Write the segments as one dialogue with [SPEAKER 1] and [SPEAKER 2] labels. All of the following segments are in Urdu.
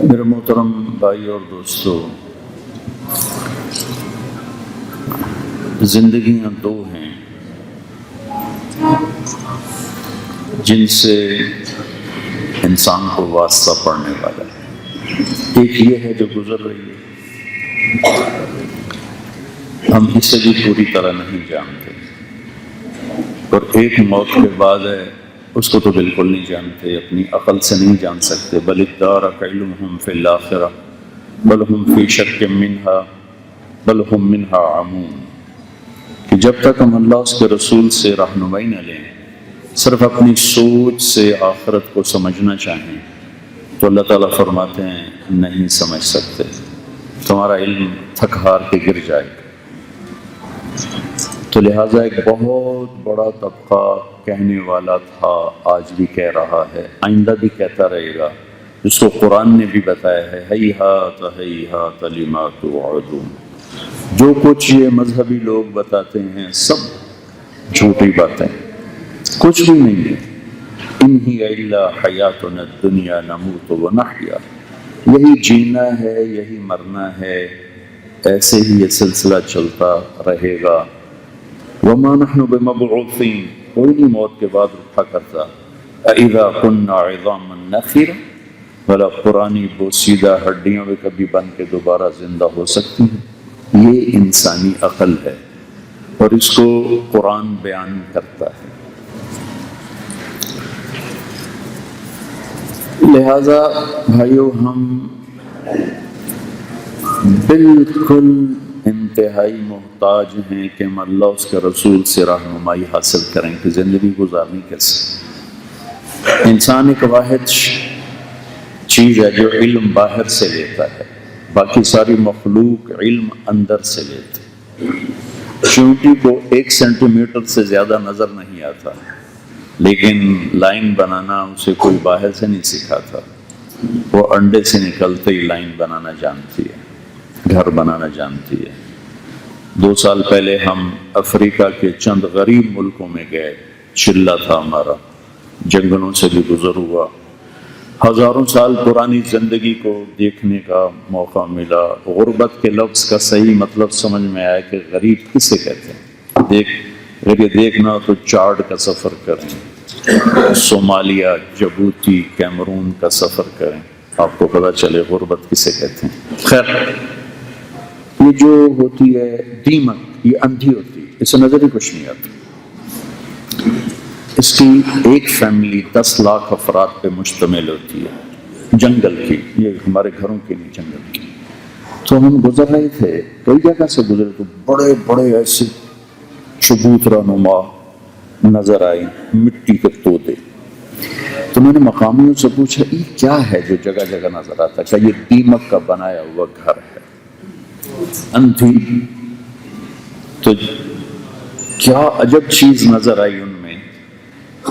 [SPEAKER 1] میرے محترم بھائی اور دوستو، زندگیاں دو ہیں جن سے انسان کو واسطہ پڑنے والا ہے۔ ایک یہ ہے جو گزر رہی ہے، ہم اسے بھی پوری طرح نہیں جانتے، اور ایک موت کے بعد ہے، اس کو تو بالکل نہیں جانتے، اپنی عقل سے نہیں جان سکتے۔ بل ادارک علمہم فی الآخرہ بل ہم فی شک منہا بل ہم منہا عمون، کہ جب تک ہم اللہ اس کے رسول سے رہنمائی نہ لیں، صرف اپنی سوچ سے آخرت کو سمجھنا چاہیں، تو اللہ تعالیٰ فرماتے ہیں نہیں سمجھ سکتے، تمہارا علم تھک ہار کے گر جائے گا۔ تو لہٰذا ایک بہت بڑا طبقہ کہنے والا تھا، آج بھی کہہ رہا ہے، آئندہ بھی کہتا رہے گا، جس کو قرآن نے بھی بتایا ہے، ہیہات ہیہات لما توعدون۔ جو کچھ یہ مذہبی لوگ بتاتے ہیں سب جھوٹی باتیں، کچھ بھی نہیں ہے۔ ان ہی الا حیاتنا الدنیا نموت ونحیا، یہی جینا ہے، یہی مرنا ہے، ایسے ہی یہ سلسلہ چلتا رہے گا۔ وما نحن بمبعوثین، کوئی نہیں موت کے بعد اٹھا کرتا۔ اذا كنا عظاما نخرا، بھلا پرانی بوسیدہ ہڈیوں میں کبھی بن کے دوبارہ زندہ ہو سکتی ہیں؟ یہ انسانی عقل ہے، اور اس کو قرآن بیان کرتا ہے۔ لہذا بھائیو، ہم بالکل انتہائی محتاج ہیں کہ ہم اللہ اس کے رسول سے رہنمائی حاصل کریں کہ زندگی گزارنی کیسے۔ انسان ایک واحد چیز ہے جو علم باہر سے لیتا ہے، باقی ساری مخلوق علم اندر سے لیتی۔ چونٹی کو 1 سینٹی میٹر سے زیادہ نظر نہیں آتا، لیکن لائن بنانا اسے کوئی باہر سے نہیں سکھاتا، وہ انڈے سے نکلتے ہی لائن بنانا جانتی ہے، گھر بنانا جانتی ہے۔ 2 سال پہلے ہم افریقہ کے چند غریب ملکوں میں گئے، چلہ تھا ہمارا، جنگلوں سے بھی گزر ہوا، ہزاروں سال پرانی زندگی کو دیکھنے کا موقع ملا۔ غربت کے لفظ کا صحیح مطلب سمجھ میں آیا کہ غریب کسے کہتے ہیں۔ اگر یہ دیکھنا تو چاڈ کا سفر کریں، صومالیہ، جبوتی، کیمرون کا سفر کریں، آپ کو پتہ چلے غربت کسے کہتے ہیں۔ خیر، یہ جو ہوتی ہے دیمک، یہ اندھی ہوتی ہے، اسے نظر ہی کچھ نہیں آتی۔ اس کی ایک فیملی 10 لاکھ افراد پہ مشتمل ہوتی ہے، جنگل کی، یہ ہمارے گھروں کی نہیں، جنگل کی۔ تو ہم گزر رہے تھے، کئی جگہ سے گزرے تو بڑے بڑے ایسے چبوترا نما نظر آئی، مٹی کے تودے۔ تو میں نے مقامیوں سے پوچھا یہ کیا ہے جو جگہ جگہ نظر آتا ہے؟ کہ یہ دیمک کا بنایا ہوا گھر ہے، اندھی۔ تو کیا عجب چیز نظر آئی ان میں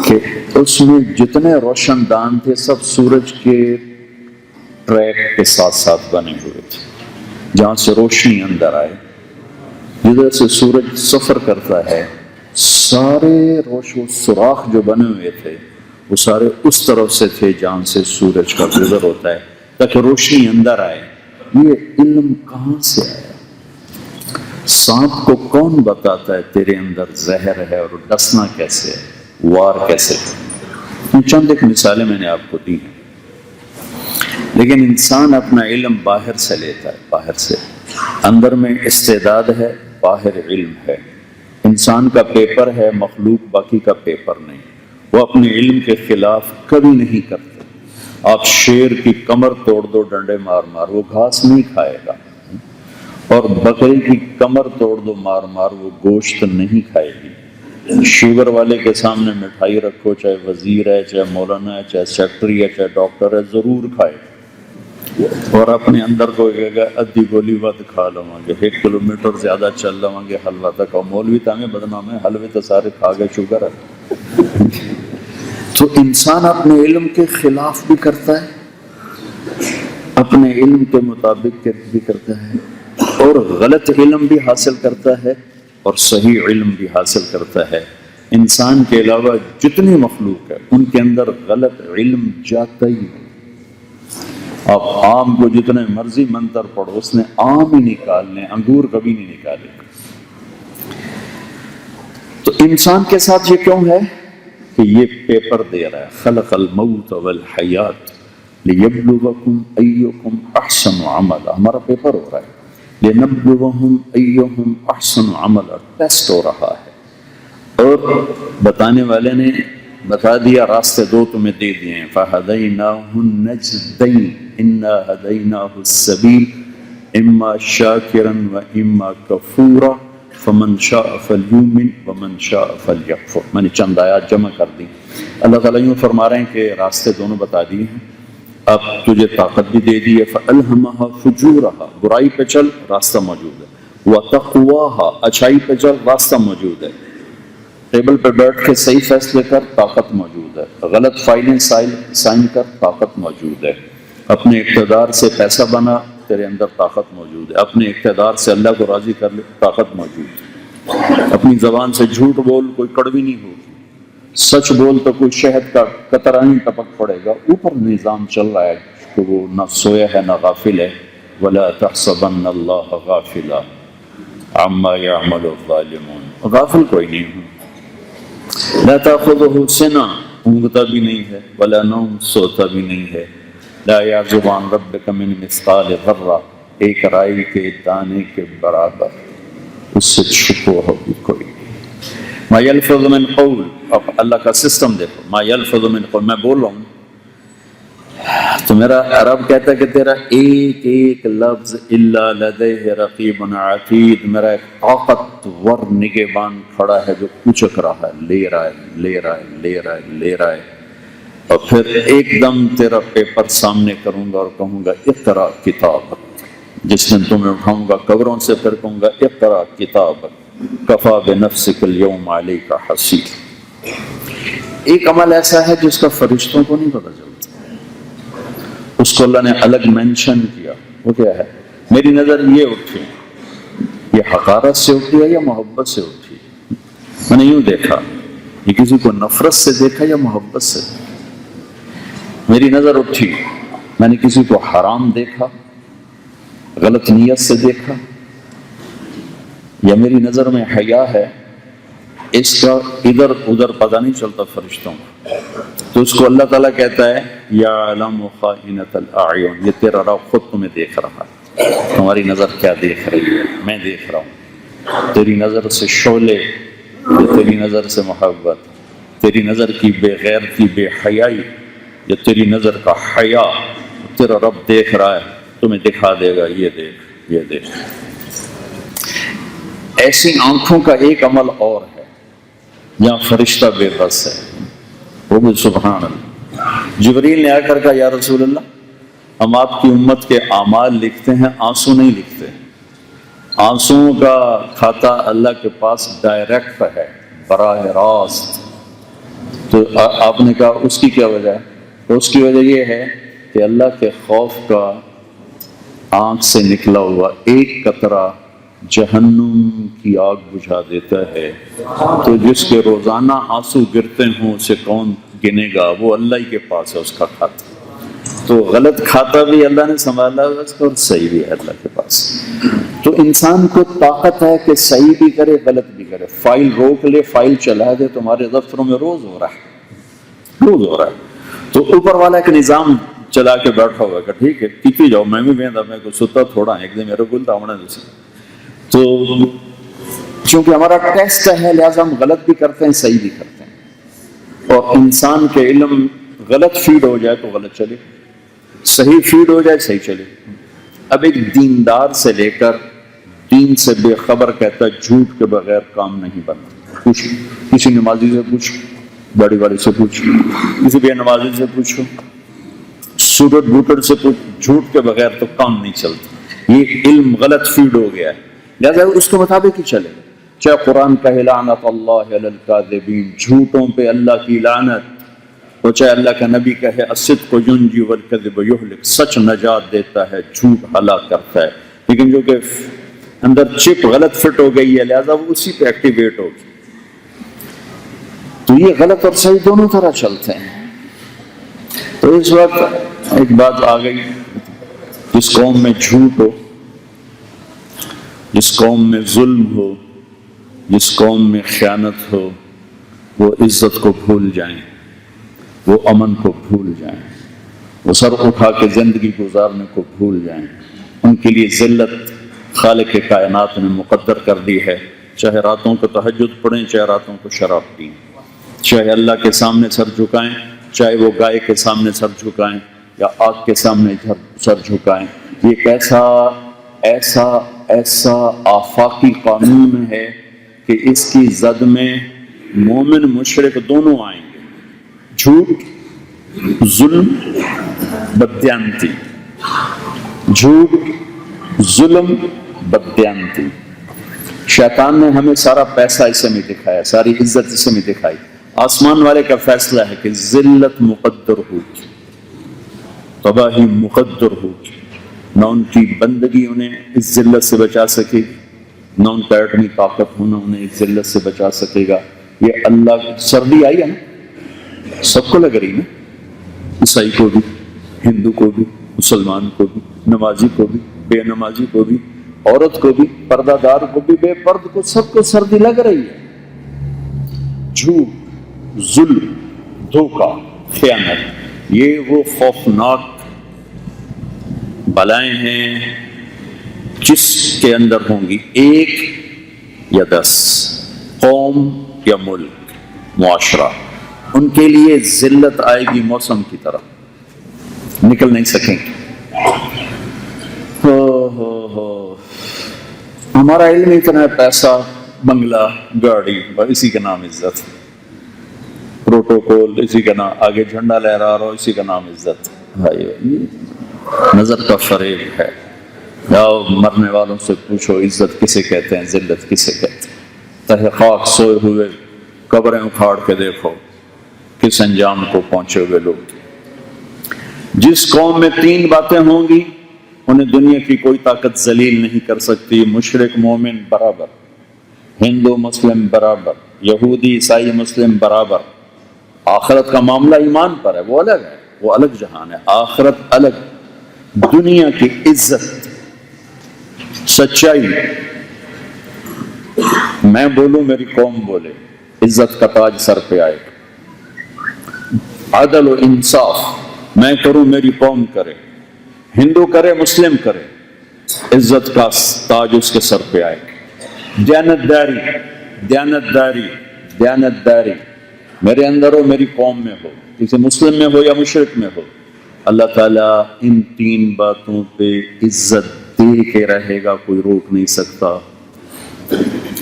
[SPEAKER 1] کہ اس میں جتنے روشن دان تھے سب سورج کے ٹریک کے ساتھ ساتھ بنے ہوئے تھے، جہاں سے روشنی اندر آئے، جدھر سے سورج سفر کرتا ہے، سارے سوراخ جو بنے ہوئے تھے وہ سارے اس طرف سے تھے جہاں سے سورج کا گزر ہوتا ہے، تاکہ روشنی اندر آئے۔ یہ علم کہاں سے آیا؟ سانپ کو کون بتاتا ہے تیرے اندر زہر ہے اور ڈسنا کیسے ہے، وار کیسے ہے؟ چند ایک مثالیں میں نے آپ کو دی ہیں، لیکن انسان اپنا علم باہر سے لیتا ہے، باہر سے۔ اندر میں استعداد ہے، باہر علم ہے۔ انسان کا پیپر ہے، مخلوق باقی کا پیپر نہیں۔ وہ اپنے علم کے خلاف کبھی نہیں کرتے۔ آپ شیر کی کمر توڑ دو ڈنڈے مار مار، وہ گھاس نہیں کھائے گا، اور بکری کی کمر توڑ دو مار مار، وہ گوشت نہیں کھائے گی۔ شوگر والے کے سامنے مٹھائی رکھو، چاہے وزیر ہے، چاہے مولانا ہے، چاہے سیکٹری ہے، چاہے ڈاکٹر ہے، ضرور کھائے گا، اور اپنے اندر کو کہے گا ادھی گولی ود کھا لواں گے، 1 کلومیٹر زیادہ چل لواں گے حلوہ تک، اور مولوی تو ہمیں بدنام ہے، حلوے تو سارے کھا گئے، شوگر ہے۔ تو انسان اپنے علم کے خلاف بھی کرتا ہے، اپنے علم کے مطابق بھی کرتا ہے، اور غلط علم بھی حاصل کرتا ہے اور صحیح علم بھی حاصل کرتا ہے۔ انسان کے علاوہ جتنی مخلوق ہے ان کے اندر غلط علم جاتا ہی ہے۔ اب آم کو جتنے مرضی منتر پڑھو اس نے آم ہی نکالنے، انگور کبھی نہیں نکالے گا۔ تو انسان کے ساتھ یہ کیوں ہے کہ یہ پیپر دے رہا ہے، خلق الموت والحیات لیبلوکم ایکم احسن عملا، ہمارا پیپر ہو رہا ہے، لنبلوہم ایہم احسن عملا، ٹیسٹ ہو رہا ہے۔ اور بتانے والے نے بتا دیا راستے دو تمہیں دے دیے ہیں، فہدیناہ النجدین انا ہدیناہ السبیل اما شاکرا و اما کفورا فمن شاء فلیؤمن ومن شاء فلیکفر۔ میں نے چند آیات جمع کر دی۔ اللہ تعالیٰ یوں فرما رہے ہیں کہ راستے دونوں بتا دیے ہیں، اب تجھے طاقت بھی دے دی ہے، فَأَلْهَمَهَا فُجُورَهَا، برائی پہ چل راستہ موجود ہے، وَتَقْوَاهَا، اچھائی پہ چل راستہ موجود ہے، ٹیبل پہ بیٹھ کے صحیح فیصلے کر طاقت موجود ہے، غلط فائلیں سائن کر طاقت موجود ہے، اپنے اقتدار سے پیسہ بنا تیرے اندر طاقت موجود ہے، اپنے اقتدار سے اللہ کو راضی کر لے طاقت موجود ہے، اپنی زبان سے جھوٹ بول کوئی کڑوی نہیں ہوگی، سچ بول تو کوئی شہد کا قطرہ نہیں ٹپک پڑے گا، اوپر نظام چل رہا ہے کہ وہ نہ سویا ہے نہ غافل ہے۔ وَلَا تَحْسَبَنَّ اللَّهَ غَافِلًا عَمَّا يَعْمَلُ الظَّالِمُونَ، غافل کوئی نہیں ہوں۔ لا تأخذه سنة، اونگتا بھی نہیں ہے، ولا نوم، سوتا بھی نہیں ہے، لا يعزب عن ربك من مثقال ذرہ، ایک رائی کے دانے کے برابر اس سے چھپو ہوگی کوئی نہیں۔ ما يلفظ من قول، اب اللہ کا سسٹم دیکھو، ما يلفظ من قول، میں بول رہا ہوں تو میرا عرب کہتا ہے کہ تیرا ایک ایک لفظ الا لدیہ رقیب عتید، میرا ایک طاقتور نگہبان کھڑا ہے جو اچک رہا ہے، لے رہا ہے لے رہا ہے لے رہا ہے لے رہا ہے، اور پھر ایک دم تیرا پیپر سامنے کروں گا اور کہوں گا اقرا کتابک، جس دن تمہیں اٹھاؤں گا قبروں سے پھر کہوں گا اقرا کتابک کفا بنفسک اليوم علیک حسیب۔ ایک عمل ایسا ہے جس کا فرشتوں کو نہیں پتہ چلتا، اس کو اللہ نے الگ مینشن کیا، وہ کیا ہے؟ میری نظر یہ اٹھی، یہ حقارت سے اٹھی ہے یا محبت سے اٹھی؟ میں نے یوں دیکھا، یہ کسی کو نفرت سے دیکھا یا محبت سے؟ میری نظر اٹھی، میں نے کسی کو حرام دیکھا، غلط نیت سے دیکھا، یا میری نظر میں حیا ہے، اس کا ادھر ادھر پتہ نہیں چلتا فرشتوں کو، تو اس کو اللہ تعالیٰ کہتا ہے یعلم خائنۃ الاعین، یہ تیرا رب خود تمہیں دیکھ رہا ہے، تمہاری نظر کیا دیکھ رہی ہے، میں دیکھ رہا ہوں، تیری نظر سے شعلے، تیری نظر سے محبت، تیری نظر کی بے غیرتی بے حیائی، یا تیری نظر کا حیا، تیرا رب دیکھ رہا ہے، تمہیں دکھا دے گا، یہ دیکھ یہ دیکھ۔ ایسی آنکھوں کا ایک عمل اور ہے جہاں فرشتہ بے بس ہے، وہ بھی سبحان اللہ۔ جبریل نے آ کر کہا یا رسول اللہ، ہم آپ کی امت کے اعمال لکھتے ہیں، آنسو نہیں لکھتے، آنسوؤں کا کھاتا اللہ کے پاس ڈائریکٹ ہے، براہ راست۔ تو آپ نے کہا اس کی کیا وجہ ہے؟ تو اس کی وجہ یہ ہے کہ اللہ کے خوف کا آنکھ سے نکلا ہوا ایک قطرہ جہنم کی آگ بجھا دیتا ہے، تو جس کے روزانہ آنسو گرتے ہوں اسے کون گنے گا؟ وہ اللہ ہی کے پاس ہے اس کا کھاتا۔ تو غلط کھاتا بھی اللہ نے سنبھالا ہے اس کا، اور صحیح بھی ہے اللہ کے پاس۔ تو انسان کو طاقت ہے کہ صحیح بھی کرے غلط بھی کرے، فائل روک لے فائل چلا دے، تمہارے دفتروں میں روز ہو رہا ہے، روز ہو رہا ہے۔ تو اوپر والا ایک نظام چلا کے بیٹھا ہوا ہے کہ ٹھیک ہے کیتی جاؤ، میں بھی بہندا میں کو ستا تھوڑا ایک دن میرے گل تاونا جیسے، تو چونکہ ہمارا ٹیسٹ ہے لہٰذا ہم غلط بھی کرتے ہیں صحیح بھی کرتے ہیں، اور انسان کے علم غلط فیڈ ہو جائے تو غلط چلے، صحیح فیڈ ہو جائے صحیح چلے۔ اب ایک دیندار سے لے کر دین سے بے خبر کہتا ہے جھوٹ کے بغیر کام نہیں بنتا، پوچھ کسی نمازی سے پوچھ، بڑی والے سے پوچھ، کسی بے نمازی سے پوچھو، سوڈٹ بوٹر سے پوچھ، جھوٹ کے بغیر تو کام نہیں چلتا۔ یہ علم غلط فیڈ ہو گیا ہے، لہذا اس کے مطابق ہی چلے، چاہے قرآن کہے لعنت اللہ علی الکاذبین، جھوٹوں پہ اللہ کی لعنت، اور چاہے اللہ کا نبی کہے الصدق ینجی والکذب یہلک، سچ نجات دیتا ہے جھوٹ ہلاک کرتا ہے، لیکن جو کہ اندر چپ غلط فٹ ہو گئی ہے لہذا وہ اسی پہ ایکٹیویٹ ہوگی۔ تو یہ غلط اور صحیح دونوں طرح چلتے ہیں۔ تو اس وقت ایک بات آ گئی جس قوم میں جھوٹ ہو، جس قوم میں ظلم ہو، جس قوم میں خیانت ہو، وہ عزت کو بھول جائیں، وہ امن کو بھول جائیں، وہ سر اٹھا کے زندگی گزارنے کو بھول جائیں۔ ان کے لیے ذلت خالق کائنات نے مقدر کر دی ہے، چاہے راتوں کو تہجد پڑھیں، چاہے راتوں کو شراب پئیں، چاہے اللہ کے سامنے سر جھکائیں، چاہے وہ گائے کے سامنے سر جھکائیں یا آگ کے سامنے سر جھکائیں۔ یہ ایک ایسا آفاقی قانون ہے کہ اس کی زد میں مومن مشرک دونوں آئیں گے، جھوٹ، ظلم، بددیانتی، جھوٹ، ظلم، بددیانتی۔ شیطان نے ہمیں سارا پیسہ اسے میں دکھایا، ساری عزت اسے میں دکھائی۔ آسمان والے کا فیصلہ ہے کہ ذلت مقدر ہوگی، تباہی مقدر ہوگی، نہ ان کی بندگی انہیں اس ذلت سے بچا سکے گی، نہ ان کا ایٹمی طاقت ہونا انہیں اس ذلت سے بچا سکے گا۔ یہ اللہ کی سردی آئی ہے نا، سب کو لگ رہی نا، عیسائی کو بھی، ہندو کو بھی، مسلمان کو بھی، نمازی کو بھی، بے نمازی کو بھی، عورت کو بھی، پردہ دار کو بھی، بے پرد کو، سب کو سردی لگ رہی ہے۔ جھوٹ، ظلم، دھوکہ، خیانت، یہ وہ خوفناک بلائیں ہیں جس کے اندر ہوں گی 1 یا 10 قوم یا ملک، معاشرہ، ان کے لیے ذلت آئے گی موسم کی طرح، نکل نہیں سکیں گے۔ ہمارا علم اتنا ہے، پیسہ، بنگلہ، گاڑی، اسی کا نام عزت، پروٹوکول اسی کا نام، آگے جھنڈا لہرا رہا ہو اسی کا نام عزت۔ نظر کا فریب ہے۔ جاؤ مرنے والوں سے پوچھو عزت کسے کہتے ہیں، ذلت کسے کہتے ہیں۔ تہ خاک سوئے ہوئے قبریں اکھاڑ کے دیکھو کس انجام کو پہنچے ہوئے لوگ۔ جس قوم میں 3 باتیں ہوں گی انہیں دنیا کی کوئی طاقت ذلیل نہیں کر سکتی، مشرک مومن برابر، ہندو مسلم برابر، یہودی عیسائی مسلم برابر۔ آخرت کا معاملہ ایمان پر ہے، وہ الگ ہے، وہ الگ جہان ہے۔ آخرت الگ، دنیا کی عزت، سچائی، میں بولوں میری قوم بولے، عزت کا تاج سر پہ آئے گا۔ عدل و انصاف میں کروں میری قوم کرے، ہندو کرے مسلم کرے، عزت کا تاج اس کے سر پہ آئے گا۔ دیانتداری، دیانتداری، دیانتداری میرے اندر ہو، میری قوم میں ہو، کسی مسلم میں ہو یا مشرک میں ہو، اللہ تعالیٰ ان 3 باتوں پہ عزت دے کے رہے گا، کوئی روک نہیں سکتا۔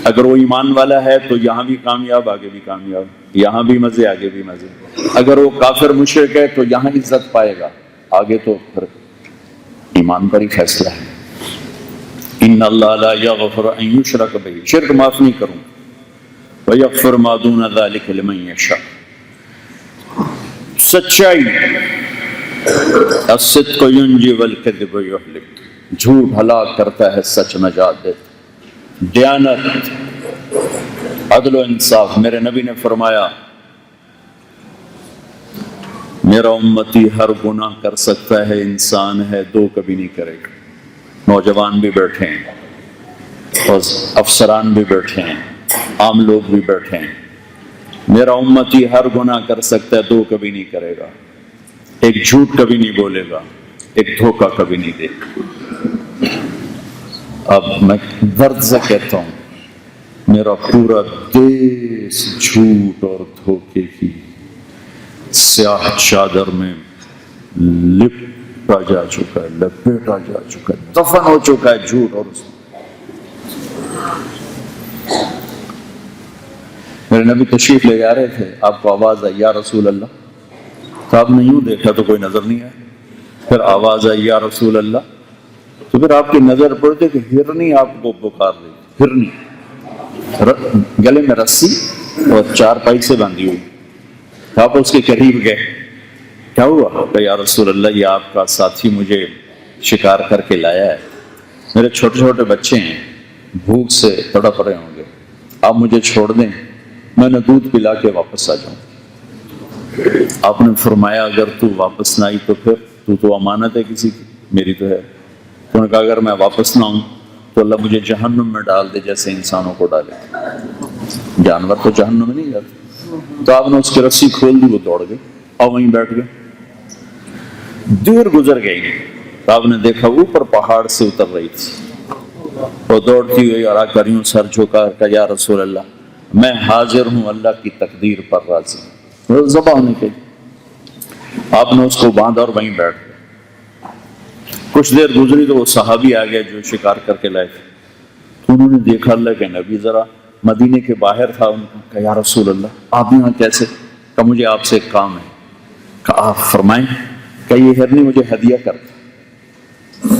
[SPEAKER 1] اگر وہ ایمان والا ہے تو یہاں بھی کامیاب، آگے بھی کامیاب، یہاں بھی مزے، آگے بھی مزے۔ اگر وہ کافر مشرک ہے تو یہاں عزت پائے گا، آگے تو پھر ایمان پر ہی فیصلہ ہے۔ ان اللہ لا یغفر ان یشرک بہ، شرک معاف نہیں کروں، ویغفر ما دون ذلک لمن یشاء۔ سچائی، الصدق ینجی والکذب یہلک، جھوٹ ہلاک کرتا ہے، سچ نجات دیتا۔ دیانت، عدل و انصاف، میرے نبی نے فرمایا میرا امتی ہر گناہ کر سکتا ہے، انسان ہے، 2 کبھی نہیں کرے گا۔ نوجوان بھی بیٹھے ہیں اور افسران بھی بیٹھے ہیں، عام لوگ بھی بیٹھے ہیں۔ میرا امتی ہر گناہ کر سکتا ہے، 2 کبھی نہیں کرے گا، ایک جھوٹ کبھی نہیں بولے گا، ایک دھوکہ کبھی نہیں دے گا۔ اب میں درد سے کہتا ہوں، میرا پورا دیش جھوٹ اور دھوکے کی سیاہ چادر میں لپٹا جا چکا ہے، لپیٹا جا چکا ہے، دفن ہو چکا ہے جھوٹ۔ اور میرے نبی تشریف لے جا رہے تھے، آپ کو آواز آئی یا رسول اللہ، تو آپ نے یوں دیکھا تو کوئی نظر نہیں آیا، پھر آواز آئی یا رسول اللہ، تو پھر آپ کی نظر پڑتے کہ ہرنی آپ کو پکار رہی، ہرنی گلے میں رسی اور 4 پائی سے باندھی ہوئی۔ آپ اس کے قریب گئے، کیا ہوا؟ کہ یا رسول اللہ، یہ آپ کا ساتھی مجھے شکار کر کے لایا ہے، میرے چھوٹے چھوٹے بچے ہیں، بھوک سے تڑپ رہے ہوں گے، آپ مجھے چھوڑ دیں، میں نے دودھ پلا کے واپس آ جاؤں۔ آپ نے فرمایا اگر تو واپس نہ آئی تو پھر تو امانت ہے کسی کی، میری تو ہے، تو نے کہا اگر میں واپس نہ ہوں تو اللہ مجھے جہنم میں ڈال دے جیسے انسانوں کو ڈالے۔ جانور تو جہنم میں نہیں جاتے۔ تو آپ نے اس کی رسی کھول دی، وہ دوڑ گئے اور وہیں بیٹھ گئے۔ دیر گزر گئی تو آپ نے دیکھا اوپر پہاڑ سے اتر رہی تھی، وہ دوڑتی ہوئی اور آ کر یوں سر جھکا کر یا رسول اللہ میں حاضر ہوں، اللہ کی تقدیر پر راضی ہوں۔ وہ ذبح ہونے کے آپ نے اس کو باندھا اور وہیں بیٹھ گئے۔ کچھ دیر گزری تو وہ صحابی آ گیا جو شکار کر کے لائے تھے، تو انہوں نے دیکھا اللہ کے نبی ذرا مدینے کے باہر تھا، ان کو کہا یا رسول اللہ آپ یہاں کیسے؟ کہا مجھے آپ سے ایک کام ہے۔ کہا آپ فرمائیں۔ کہ یہ ہرنی مجھے ہدیہ کرتا۔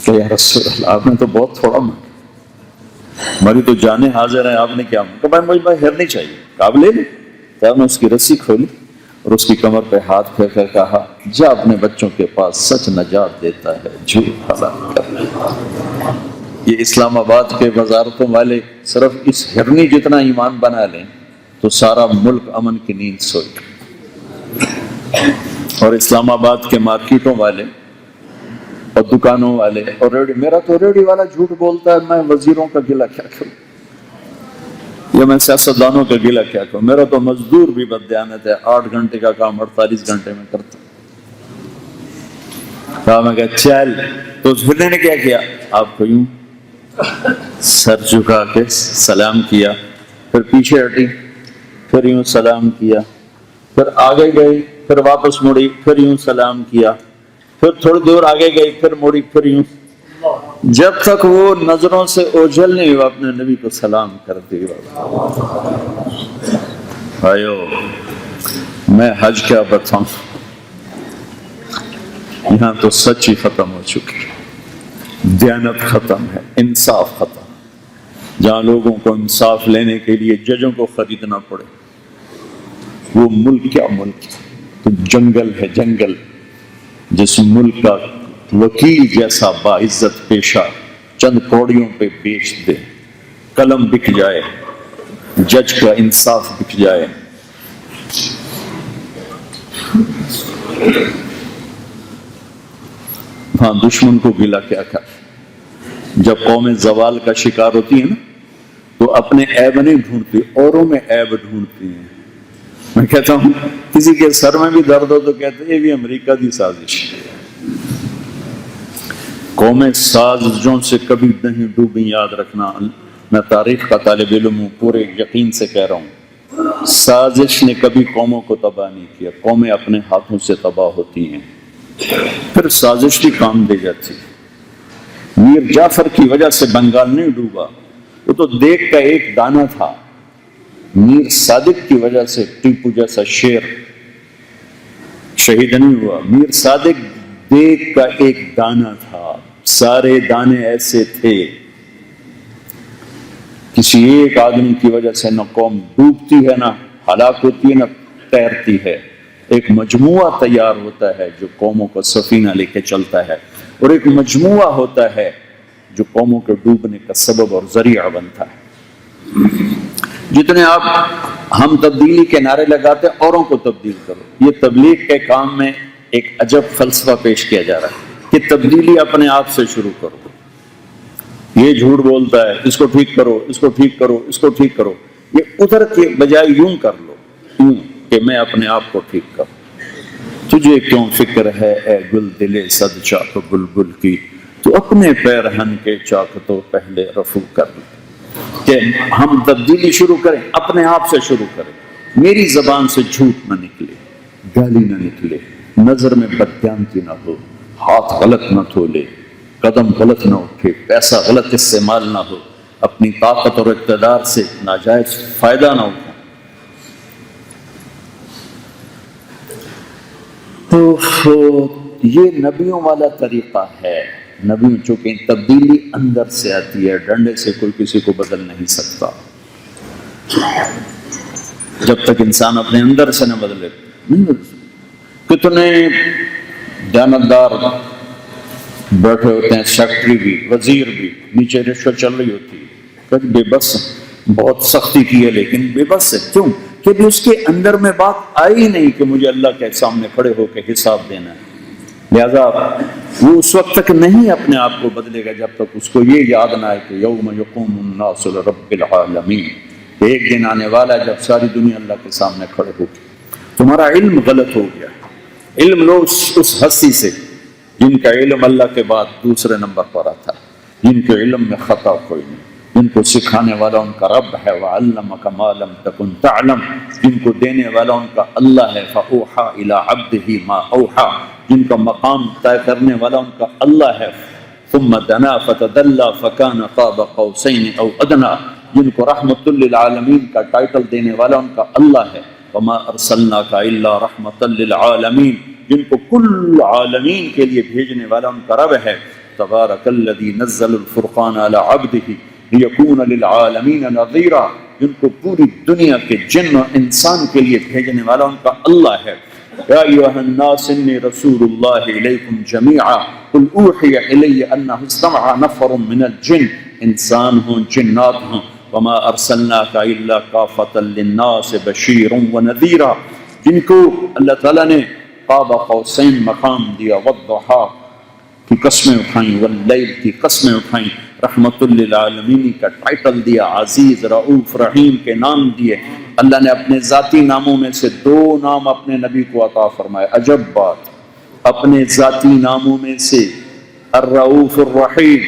[SPEAKER 1] کہ یا رسول اللہ آپ نے تو بہت تھوڑا مانگا، ہماری تو جانیں حاضر ہیں، آپ نے کیا مانگا؟ کہ مجھے ہرنی چاہیے۔ کہ آپ لے لیں۔ تو آپ نے اس کی رسی کھولی اور اس کی کمر پہ ہاتھ پھیر کر کہا جا اپنے بچوں کے پاس، سچ نجات دیتا ہے، جھوٹ ہلاک کرتا ہے۔ یہ اسلام آباد کے وزارتوں والے صرف اس ہرنی جتنا ایمان بنا لیں تو سارا ملک امن کی نیند سوئے۔ اور اسلام آباد کے مارکیٹوں والے اور دکانوں والے اور میرا تو ریڈی والا جھوٹ بولتا ہے، میں وزیروں کا گلہ کیا کروں یا میں سیاستدانوں کا گلہ کیا کروں، میرا تو مزدور بھی بددیانت ہے، 8 گھنٹے کا کام 48 گھنٹے میں کرتا۔ کہا میں کہ چل، تو اس بندے نے کیا کیا؟ آپ کو یوں سر جھکا کے سلام کیا، پھر پیچھے ہٹی، پھر یوں سلام کیا، پھر آگے گئی، پھر واپس مڑی، پھر یوں سلام کیا، پھر تھوڑی دور آگے گئی، پھر مڑی، پھر یوں، جب تک وہ نظروں سے اوجھل نہیں ہوا اپنے نبی کو سلام کر دی۔ بھائیو میں حج کیا بتاؤں، یہاں تو سچ ہی ختم ہو چکی ہے، دیانت ختم ہے، انصاف ختم۔ جہاں لوگوں کو انصاف لینے کے لیے ججوں کو خریدنا پڑے، وہ ملک کیا ملک ہے؟ تو جنگل ہے، جنگل جس ملک کا وکیل جیسا باعزت پیشہ چند کوڑیوں پہ بیچ دے، قلم بک جائے، جج کا انصاف بک جائے۔ ہاں دشمن کو گلا کیا کر، جب قومیں زوال کا شکار ہوتی ہیں نا تو اپنے عیب نہیں ڈھونڈتی، اوروں میں عیب ڈھونڈتی ہیں۔ میں کہتا ہوں کسی کے سر میں بھی درد ہو تو کہتے ہیں یہ بھی امریکہ کی سازش ہے۔ قومیں سازشوں سے کبھی نہیں ڈوبی، یاد رکھنا، میں تاریخ کا طالب علم ہوں، پورے یقین سے کہہ رہا ہوں، سازش نے کبھی قوموں کو تباہ نہیں کیا، قومیں اپنے ہاتھوں سے تباہ ہوتی ہیں، پھر سازش بھی کام دے جاتی۔ میر جعفر کی وجہ سے بنگال نہیں ڈوبا، وہ تو دیگ کا ایک دانہ تھا۔ میر صادق کی وجہ سے ٹیپو جیسا شیر شہید نہیں ہوا، میر صادق دیگ کا ایک دانہ تھا، سارے دانے ایسے تھے۔ کسی ایک آدمی کی وجہ سے نہ قوم ڈوبتی ہے، نہ ہلاک ہوتی ہے، نہ تیرتی ہے۔ ایک مجموعہ تیار ہوتا ہے جو قوموں کو سفینہ لے کے چلتا ہے، اور ایک مجموعہ ہوتا ہے جو قوموں کے ڈوبنے کا سبب اور ذریعہ بنتا ہے۔ جتنے آپ ہم تبدیلی کے نعرے لگاتے ہیں، اوروں کو تبدیل کرو، یہ تبلیغ کے کام میں ایک عجب فلسفہ پیش کیا جا رہا ہے کہ تبدیلی اپنے آپ سے شروع کرو۔ یہ جھوٹ بولتا ہے، اس کو ٹھیک کرو، اس کو ٹھیک کرو، اس کو ٹھیک کرو، یہ ادھر کے بجائے یوں کر لو، یوں کہ میں اپنے آپ کو ٹھیک کروں۔ تجھے کیوں فکر ہے اے گل دلے صد چاک بلبل کی، تو اپنے پیرہن کے چاک تو پہلے رفو کر لے۔ کہ ہم تبدیلی شروع کریں، اپنے آپ سے شروع کریں۔ میری زبان سے جھوٹ نہ نکلے، گالی نہ نکلے، نظر میں بددیانتی نہ ہو، ہاتھ غلط نہ دھولے، قدم غلط نہ اٹھے، پیسہ غلط استعمال نہ ہو، اپنی طاقت اور اقتدار سے ناجائز فائدہ نہ اٹھائیں۔ تو یہ نبیوں والا طریقہ ہے۔ نبیوں چونکہ تبدیلی اندر سے آتی ہے، ڈنڈے سے کوئی کسی کو بدل نہیں سکتا۔ جب تک انسان اپنے اندر سے نہ بدلے نہیں بدل سکتا۔ کتنے دیانتدار بیٹھے ہوتے ہیں، سیکٹری بھی، وزیر بھی، نیچے رشوت چل رہی ہوتی ہے، کبھی بے بس، بہت سختی کی ہے لیکن بے بس ہے۔ کیوں؟ کہ بھی اس کے اندر میں بات آئی نہیں کہ مجھے اللہ کے سامنے کھڑے ہو کے حساب دینا ہے۔ لہذا وہ اس وقت تک نہیں اپنے آپ کو بدلے گا جب تک اس کو یہ یاد نہ آئے کہ یوم یقوم الناس لرب العالمین، کہ ایک دن آنے والا ہے جب ساری دنیا اللہ کے سامنے کھڑے ہوگی۔ تمہارا علم غلط ہو گیا، علم لو اس ہستی سے جن کا علم اللہ کے بعد دوسرے نمبر پر آتا ہے، جن کے علم میں خطا کوئی نہیں، جن کو سکھانے والا ان کا رب ہے، وَعَلَّمَكَ مَا لَمْ تَكُنْ تَعْلَمْ، جن کو دینے والا ان کا اللہ ہے، فَأَوْحَىٰ إِلَىٰ عَبْدِهِ مَا أَوْحَىٰ، جن کا مقام طے کرنے والا ان کا اللہ ہے، ثُمَّ دَنَا فَتَدَلَّىٰ فَكَانَ قَابَ قَوْسَيْنِ أَوْ أَدْنَىٰ، جن کو رحمت للعالمین کا ٹائٹل دینے والا ان کا اللہ ہے، وَمَا أَرْسَلْنَاكَ إِلَّا رَحْمَةً لِلْعَالَمِينَ، جن کو کل عالمین کے لیے بھیجنے والا ان کا رب ہے، تبارک الذی نزل الفرقان علی عبدہ لیکون للعالمین نذیرا، جن کو پوری دنیا کے جن و انسان کے لیے بھیجنے والا ان کا اللہ ہے۔ یا ایھا الناس انی رسول اللہ الیکم جمیعا قل اوحی الی انہ استمع نفر من الجن، انسان ہوں جنات ہوں، وما ارسلناک الا کافۃ للناس بشیرا ونذیرا، جن کو اللہ تعالیٰ نے قاب قوسین مقام دیا، والضحیٰ کی قسمیں اٹھائیں، واللیل کی قسمیں اٹھائیں، رحمت للعالمین کا ٹائٹل دیا، عزیز رؤوف رحیم کے نام دیے۔ اللہ نے اپنے ذاتی ناموں میں سے 2 نام اپنے نبی کو عطا فرمائے، عجب بات، اپنے ذاتی ناموں میں سے الرؤوف الرحیم،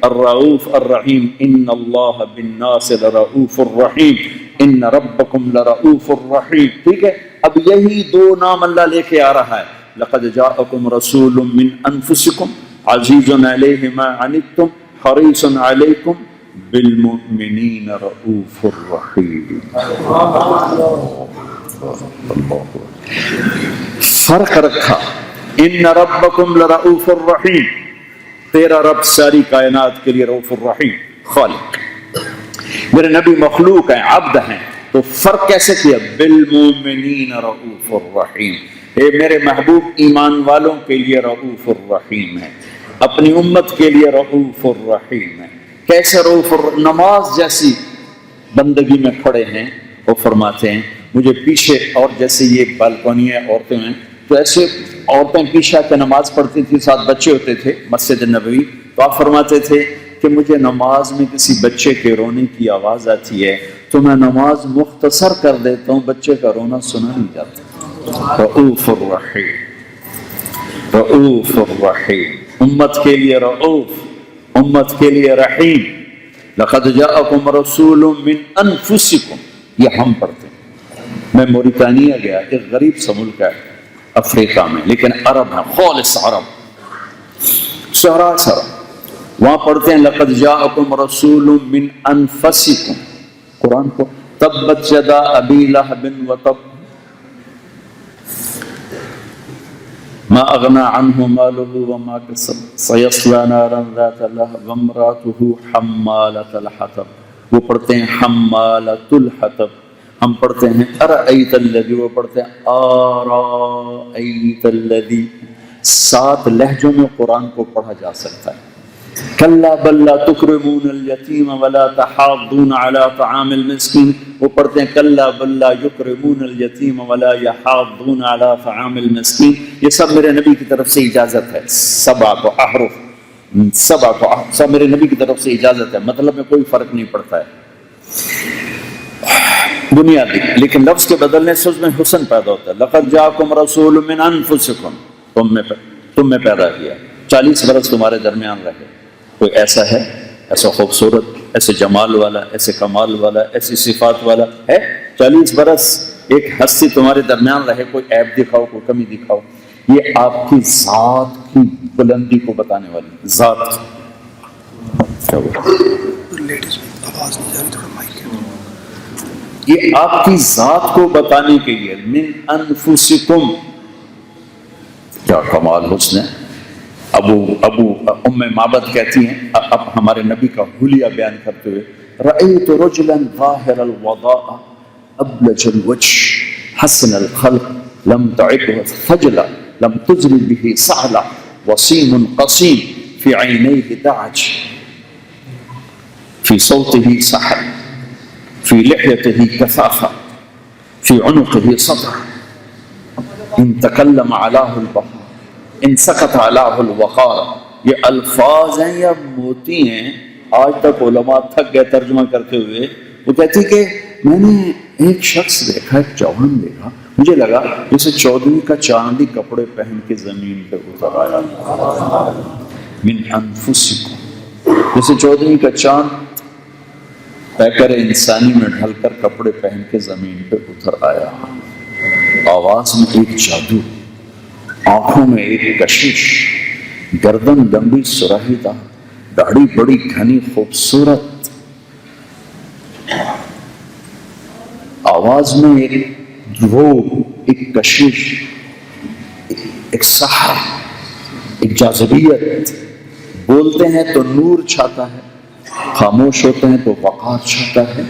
[SPEAKER 1] الرؤوف الرحیم، ان اللہ بالناس لرؤوف الرحیم، ان ربکم لرؤوف الرحیم، ٹھیک ہے۔ اب یہی 2 نام اللہ لے کے آ رہا ہے، لقد جاءکم رسول من انفسکم عزیز علیہ ما عنتم حریص علیکم بالمؤمنین رؤوف الرحیم۔ فرق رکھا، ان ربکم لرؤوف الرحیم، تیرا رب ساری کائنات کے لیے رؤوف الرحیم خالق، میرے نبی مخلوق ہیں، عبد ہیں، تو فرق کیسے کیا؟ بالمؤمنین رؤوف الرحیم، اے میرے محبوب ایمان والوں کے لیے رؤوف الرحیم ہے، اپنی امت کے لیے رؤوف الرحیم ہے۔ کیسے رؤوف الرحیم؟ نماز جیسی بندگی میں کھڑے ہیں، وہ فرماتے ہیں مجھے پیچھے، اور جیسے یہ بالکونیاں عورتیں ہیں تو ایسے عورتیں پیچھے کے نماز پڑھتی تھی، 7 بچے ہوتے تھے مسجد نبوی، تو آپ فرماتے تھے کہ مجھے نماز میں کسی بچے کے رونے کی آواز آتی ہے تو میں نماز مختصر کر دیتا ہوں، بچے کا رونا سنا نہیں جاتا۔ رؤوف الرحیم، رؤوف الرحیم، امت کے لیے رؤوف، امت کے لیے رحیم۔ لقد جاءکم رسول من انفسکم، یہ ہم پڑھتے ہیں۔ میں موریتانیہ گیا، ایک غریب سا ملک ہے افریقہ میں، لیکن عرب ہیں، خالص عرب، صحرا سرا، وہاں پڑھتے ہیں لقد جاءکم رسول من انفسکم، قرآن کو، تبت یدا ابی لہب وتب ما اغنى عنه ماله وما كسب سيصلى نارا ذات لهب وامرأته حمالة الحطب، وہ پڑھتے ہیں حمالة الحطب، ہم پڑھتے ہیں ارأیت الذی، وہ پڑھتے ہیں ارأیت الذی۔ 7 لہجوں میں قرآن کو پڑھا جا سکتا ہے۔ کلا بل لا تکرمون الیتیم ولا تحاضون علی طعام المسکین، وہ پڑھتے ہیں کلا بل لا یکرمون الیتیم ولا یحاضون علی طعام المسکین۔ یہ سب میرے نبی کی طرف سے اجازت ہے، 7 احرف، 7 سب میرے نبی کی طرف سے اجازت ہے، مطلب میں کوئی فرق نہیں پڑتا ہے بنیادی، لیکن لفظ کے بدلنے سے اس میں حسن پیدا ہوتا ہے۔ لقد جاءکم رسول من انفسکم، تم میں پیدا کیا، 40 برس تمہارے درمیان رہے، کوئی ایسا ہے، ایسا خوبصورت، ایسے جمال والا، ایسے کمال والا، ایسی صفات والا ہے؟ 40 برس ایک ہستی تمہارے درمیان رہے، کوئی عیب دکھاؤ، کوئی کمی دکھاؤ، یہ آپ کی ذات کی بلندی کو بتانے والی ذات۔ یہ آپ کی ذات کو بتانے کے لیے، من انفسکم، کیا کمال حسن ہے۔ ام معبد کہتی ہیں اب ہمارے نبی کا حلیہ بیان کرتے ہوئے، رأیت رجلا ظاہر الوضاء ابلج الوجه حسن الخلق لم تعبه خجلا لم تزل به سعلا وسيم قصيم في عينيه دعج في صوته سحر في لحيته كثافة في عنقه صدر إن تكلم علاه البحر ان سقط علیہ الوقار، یہ الفاظ ہیں یا موتی ہیں؟ آج تک علماء تھک گئے ترجمہ کرتے ہوئے۔ وہ کہتی کہ میں نے ایک شخص دیکھا، ایک جوان دیکھا، مجھے لگا جیسے چودھویں کا چاندی کپڑے پہن کے زمین پہ اتر آیا، من انفسکم، جیسے چودھویں کا چاند پیکر انسانی میں ڈھل کر کپڑے پہن کے زمین پہ اتر آیا۔ آواز میں ایک جادو، آنکھوں میں ایک کشش، گردن لمبی سراہی دار، داڑھی بڑی گھنی خوبصورت، آواز میں ایک روح، ایک کشش، ایک سحر، ایک جاذبیت۔ بولتے ہیں تو نور چھاتا ہے، خاموش ہوتے ہیں تو وقار چھاتا ہے۔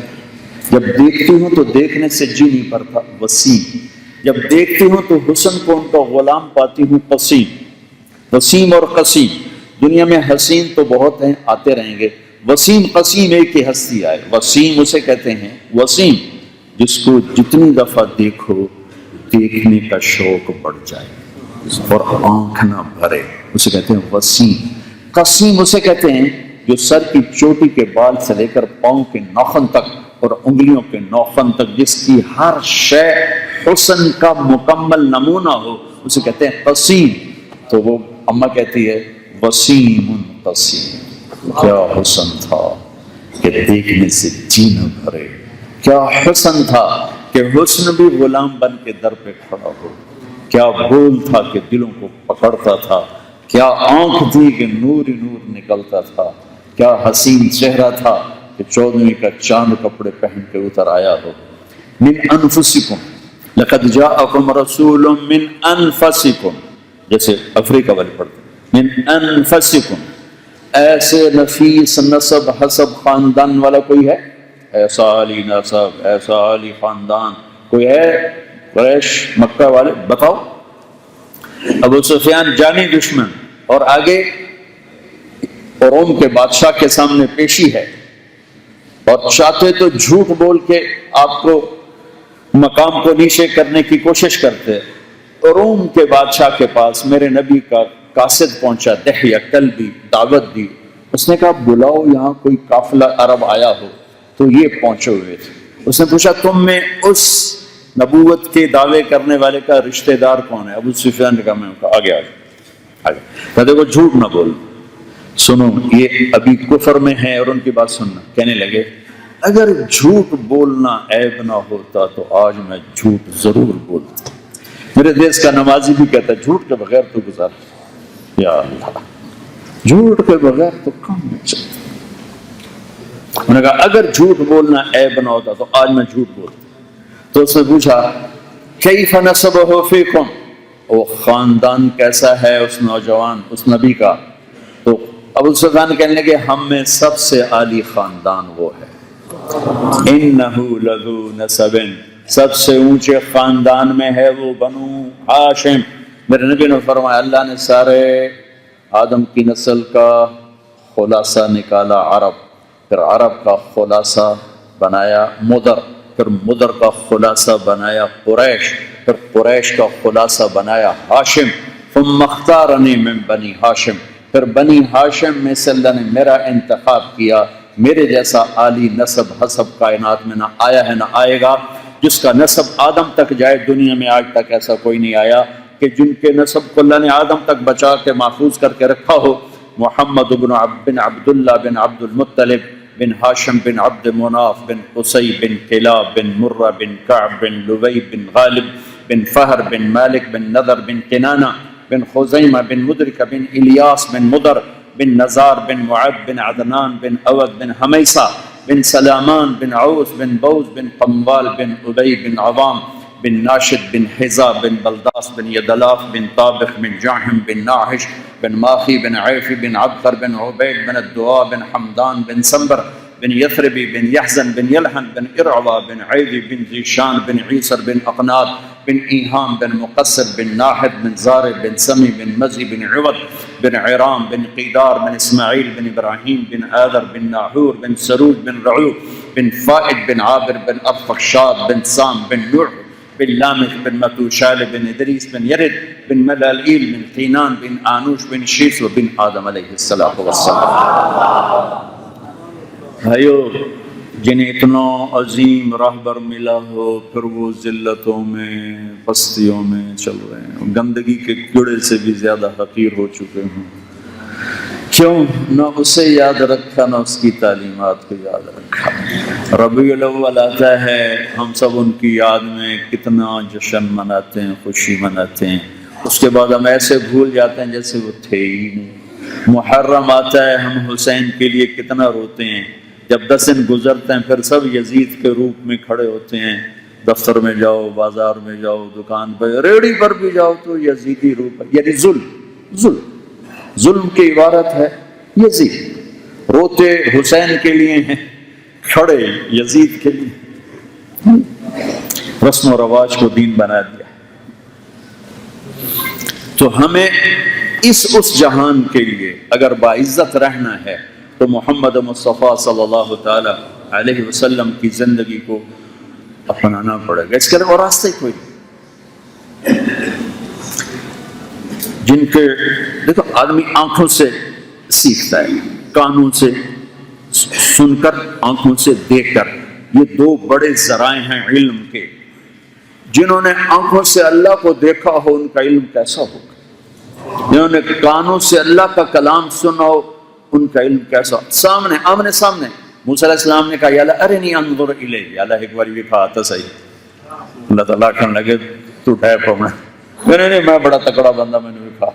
[SPEAKER 1] جب دیکھتی ہوں تو دیکھنے سے جی نہیں پڑتا، وسیم۔ جب دیکھتی ہوں تو حسن کو ان کا غلام پاتی ہوں، قسیم۔ وسیم اور قسیم، دنیا میں حسین تو بہت ہیں، آتے رہیں گے، وسیم قسیم ایک ہی ہستی آئے۔ وسیم اسے کہتے ہیں، وسیم جس کو جتنی دفعہ دیکھو دیکھنے کا شوق بڑھ جائے اور آنکھ نہ بھرے، اسے کہتے ہیں وسیم۔ قسیم اسے کہتے ہیں جو سر کی چوٹی کے بال سے لے کر پاؤں کے ناخن تک اور انگلیوں کے ناخن تک جس کی ہر شے حسن کا مکمل نمونہ ہو، اسے کہتے ہیں قسیم۔ تو وہ اماں کہتی ہے وسیم قسیم، کیا حسن تھا کہ دیکھنے سے جی نہ بھرے، کیا حسن تھا کہ حسن بھی غلام بن کے در پہ کھڑا ہو، کیا بول تھا کہ دلوں کو پکڑتا تھا، کیا آنکھ تھی کہ نور ہی نور نکلتا تھا، کیا حسین چہرہ تھا کہ چودھویں کا چاند کپڑے پہن کے اتر آیا ہو۔ من انفسکم لقد جاءکم رسول من انفسکم، جیسے افریقہ والے پڑھتے من انفسکم، ایسے نفیس نسب حسب خاندان والا کوئی ہے؟ ایسا علی نسب، ایسا علی خاندان کوئی ہے؟ قریش مکہ والے بتاؤ۔ ابو سفیان جانی دشمن، اور آگے روم کے بادشاہ کے سامنے پیشی ہے، اور چاہتے تو جھوٹ بول کے آپ کو مقام کو نیچے کرنے کی کوشش کرتے۔ روم کے بادشاہ کے پاس میرے نبی کا قاصد پہنچا، دحیہ کلبی، دعوت دی۔ اس نے کہا بلاؤ یہاں کوئی قافلہ عرب آیا ہو، تو یہ پہنچے ہوئے تھے۔ اس نے پوچھا تم میں اس نبوت کے دعوے کرنے والے کا رشتہ دار کون ہے؟ ابو سفیان نے کہا میں آگے آگے کہتے وہ جھوٹ نہ بول، سنو یہ ابھی کفر میں ہے اور ان کی بات سننا۔ کہنے لگے اگر جھوٹ بولنا عیب نہ ہوتا تو آج میں جھوٹ ضرور بولتا۔ میرے دیس کا نمازی بھی کہتا ہے جھوٹ کے بغیر تو گزار، یا اللہ جھوٹ کے بغیر تو کام نہیں چلتا۔ انہوں نے کہا اگر جھوٹ بولنا عیب نہ ہوتا تو آج میں جھوٹ بولتا۔ تو اس نے پوچھا کیف نسبہ فیکم، وہ خاندان کیسا ہے اس نوجوان اس نبی کا؟ تو ابو سفیان کہنے لگے ہم میں سب سے عالی خاندان وہ ہے، انہ لذو نسب، سب سے اونچے خاندان میں ہے وہ بنو ہاشم۔ میرے نبی نے فرمایا اللہ نے سارے آدم کی نسل کا خلاصہ نکالا عرب، پھر عرب کا خلاصہ بنایا مدر، پھر مدر کا خلاصہ بنایا قریش، پھر قریش کا خلاصہ بنایا ہاشم، ثم اختارنی من بنی ہاشم، پھر بنی ہاشم میں سے اللہ نے میرا انتخاب کیا۔ میرے جیسا عالی نسب حسب کائنات میں نہ آیا ہے نہ آئے گا، جس کا نسب آدم تک جائے۔ دنیا میں آج تک ایسا کوئی نہیں آیا کہ جن کے نسب کو اللہ نے آدم تک بچا کے محفوظ کر کے رکھا ہو۔ محمد بن عبداللہ بن عبد المطلب بن ہاشم بن عبد مناف بن قصی بن کلاب بن مرہ بن کعب بن لبی بن غالب بن فہر بن مالک بن نضر بن کنانہ بن خزیمہ بن مدرکہ بن الیاس بن مدر بن نزار بن معد بن عدنان بن اود بن حمیسہ بن سلامان بن عوس بن بوز بن قموال بن ابی بن عوام بن ناشد بن حزا بن بلداس بن یدلاف بن طابق بن جاحم بن ناحش بن ماخی بن عیفی بن عبقر بن عبید بن الدعاء بن حمدان بن سنبر بن یثربی بن یحزن بن یلحن بن ارعوا بن عیدی بن ذیشان بن عیسر بن اقناد بن ایہام بن مقصر بن ناحد بن زارع بن سمی بن مزی بن عوض بن عرام بن قیدار بن اسماعیل بن ابراہیم بن آذر بن ناحور بن سرود بن رعو بن فائد بن عابر بن افخشاد بن سام بن نوح بن لامخ بن متوشال بن ادریس بن یرد بن ملالئیل بن قینان بن آنوش بن شیس و بن آدم علیہ السلام. بھائیو جنہیں اتنا عظیم راہبر ملا ہو پھر وہ ذلتوں میں پستیوں میں چل رہے ہیں، گندگی کے کیڑے سے بھی زیادہ حقیر ہو چکے ہیں. کیوں؟ نہ اسے یاد رکھا نہ اس کی تعلیمات کو یاد رکھا. ربیع الاول آتا ہے، ہم سب ان کی یاد میں کتنا جشن مناتے ہیں، خوشی مناتے ہیں، اس کے بعد ہم ایسے بھول جاتے ہیں جیسے وہ تھے ہی نہیں. محرم آتا ہے، ہم حسین کے لیے کتنا روتے ہیں، جب 10 دن گزرتے ہیں پھر سب یزید کے روپ میں کھڑے ہوتے ہیں. دفتر میں جاؤ، بازار میں جاؤ، دکان پہ، ریڑھی پر بھی جاؤ تو یزیدی روپ ہے. یعنی ظلم کی عبارت ہے یزید. روتے حسین کے لیے ہیں، کھڑے یزید کے لیے. رسم و رواج کو دین بنا دیا. تو ہمیں اس جہان کے لیے اگر باعزت رہنا ہے تو محمد مصطفیٰ صلی اللہ تعالی علیہ وسلم کی زندگی کو اپنانا پڑے گا. اس کے علاوہ راستہ کوئی جن کے دیکھو آدمی آنکھوں سے سیکھتا ہے، کانوں سے سن کر، آنکھوں سے دیکھ کر. یہ 2 بڑے ذرائع ہیں علم کے. جنہوں نے آنکھوں سے اللہ کو دیکھا ہو ان کا علم کیسا ہوگا، جنہوں نے کانوں سے اللہ کا کلام سنا ہو ان کا علم کیسا. سامنے آمنے سامنے موسیٰ علیہ السلام نے کہا یا اللہ ارنی انظر الیک، یا اللہ ایک بار بھی کہا تھا صحیح. اللہ تعالیٰ کہنے لگے تو ٹھہر پڑنا. نہیں میں بڑا تکڑا بندہ، میں نے بھی کہا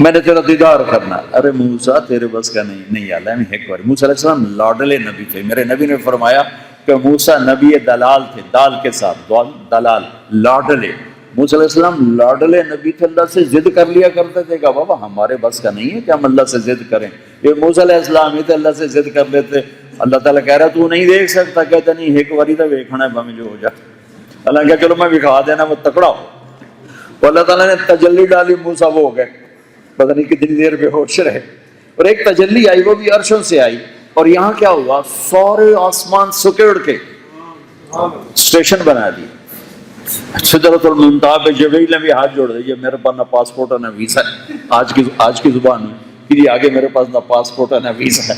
[SPEAKER 1] میں نے تیرا دیدار کرنا. ارے موسیٰ تیرے بس کا نہیں اللہ میں ایک بار. موسیٰ علیہ السلام لاڈلے نبی تھے. میرے نبی نے فرمایا کہ موسیٰ نبی دلال تھے، دال کے ساتھ دلال، لاڈلے. موسیٰ علیہ السلام لاڈلے نبی تھے، اللہ سے ضد کر لیا کرتے تھے کہ بابا ہمارے بس کا نہیں ہے کہ ہم اللہ سے ضد کریں. یہ موسیٰ علیہ السلام ہی تھے اللہ سے ضد کر لیتے. اللہ تعالیٰ کہہ رہا تو نہیں دیکھ سکتا، کہتا نہیں ایک باری تو دیکھنا ہے ہمیں جو ہو جائے. اللہ کہا چلو میں دکھا دینا، وہ تکڑا ہو. تو اللہ تعالیٰ نے تجلی ڈالی، موسیٰ وہ ہو گئے، پتہ نہیں کتنی دیر بے ہوش رہے. اور ایک تجلی آئی، وہ بھی عرشوں سے آئی. اور یہاں کیا ہوا، سارے آسمان سکیڑ کے اسٹیشن بنا دی. سدرۃ المنتہا پہ جبریل نے بھی ہاتھ جوڑ دیا، میرے پاس نہ پاسپورٹ ہے نہ ویزا ہے. آج کی زبان میں کہ آگے میرے پاس نہ پاسپورٹ ہے نہ ویزا ہے.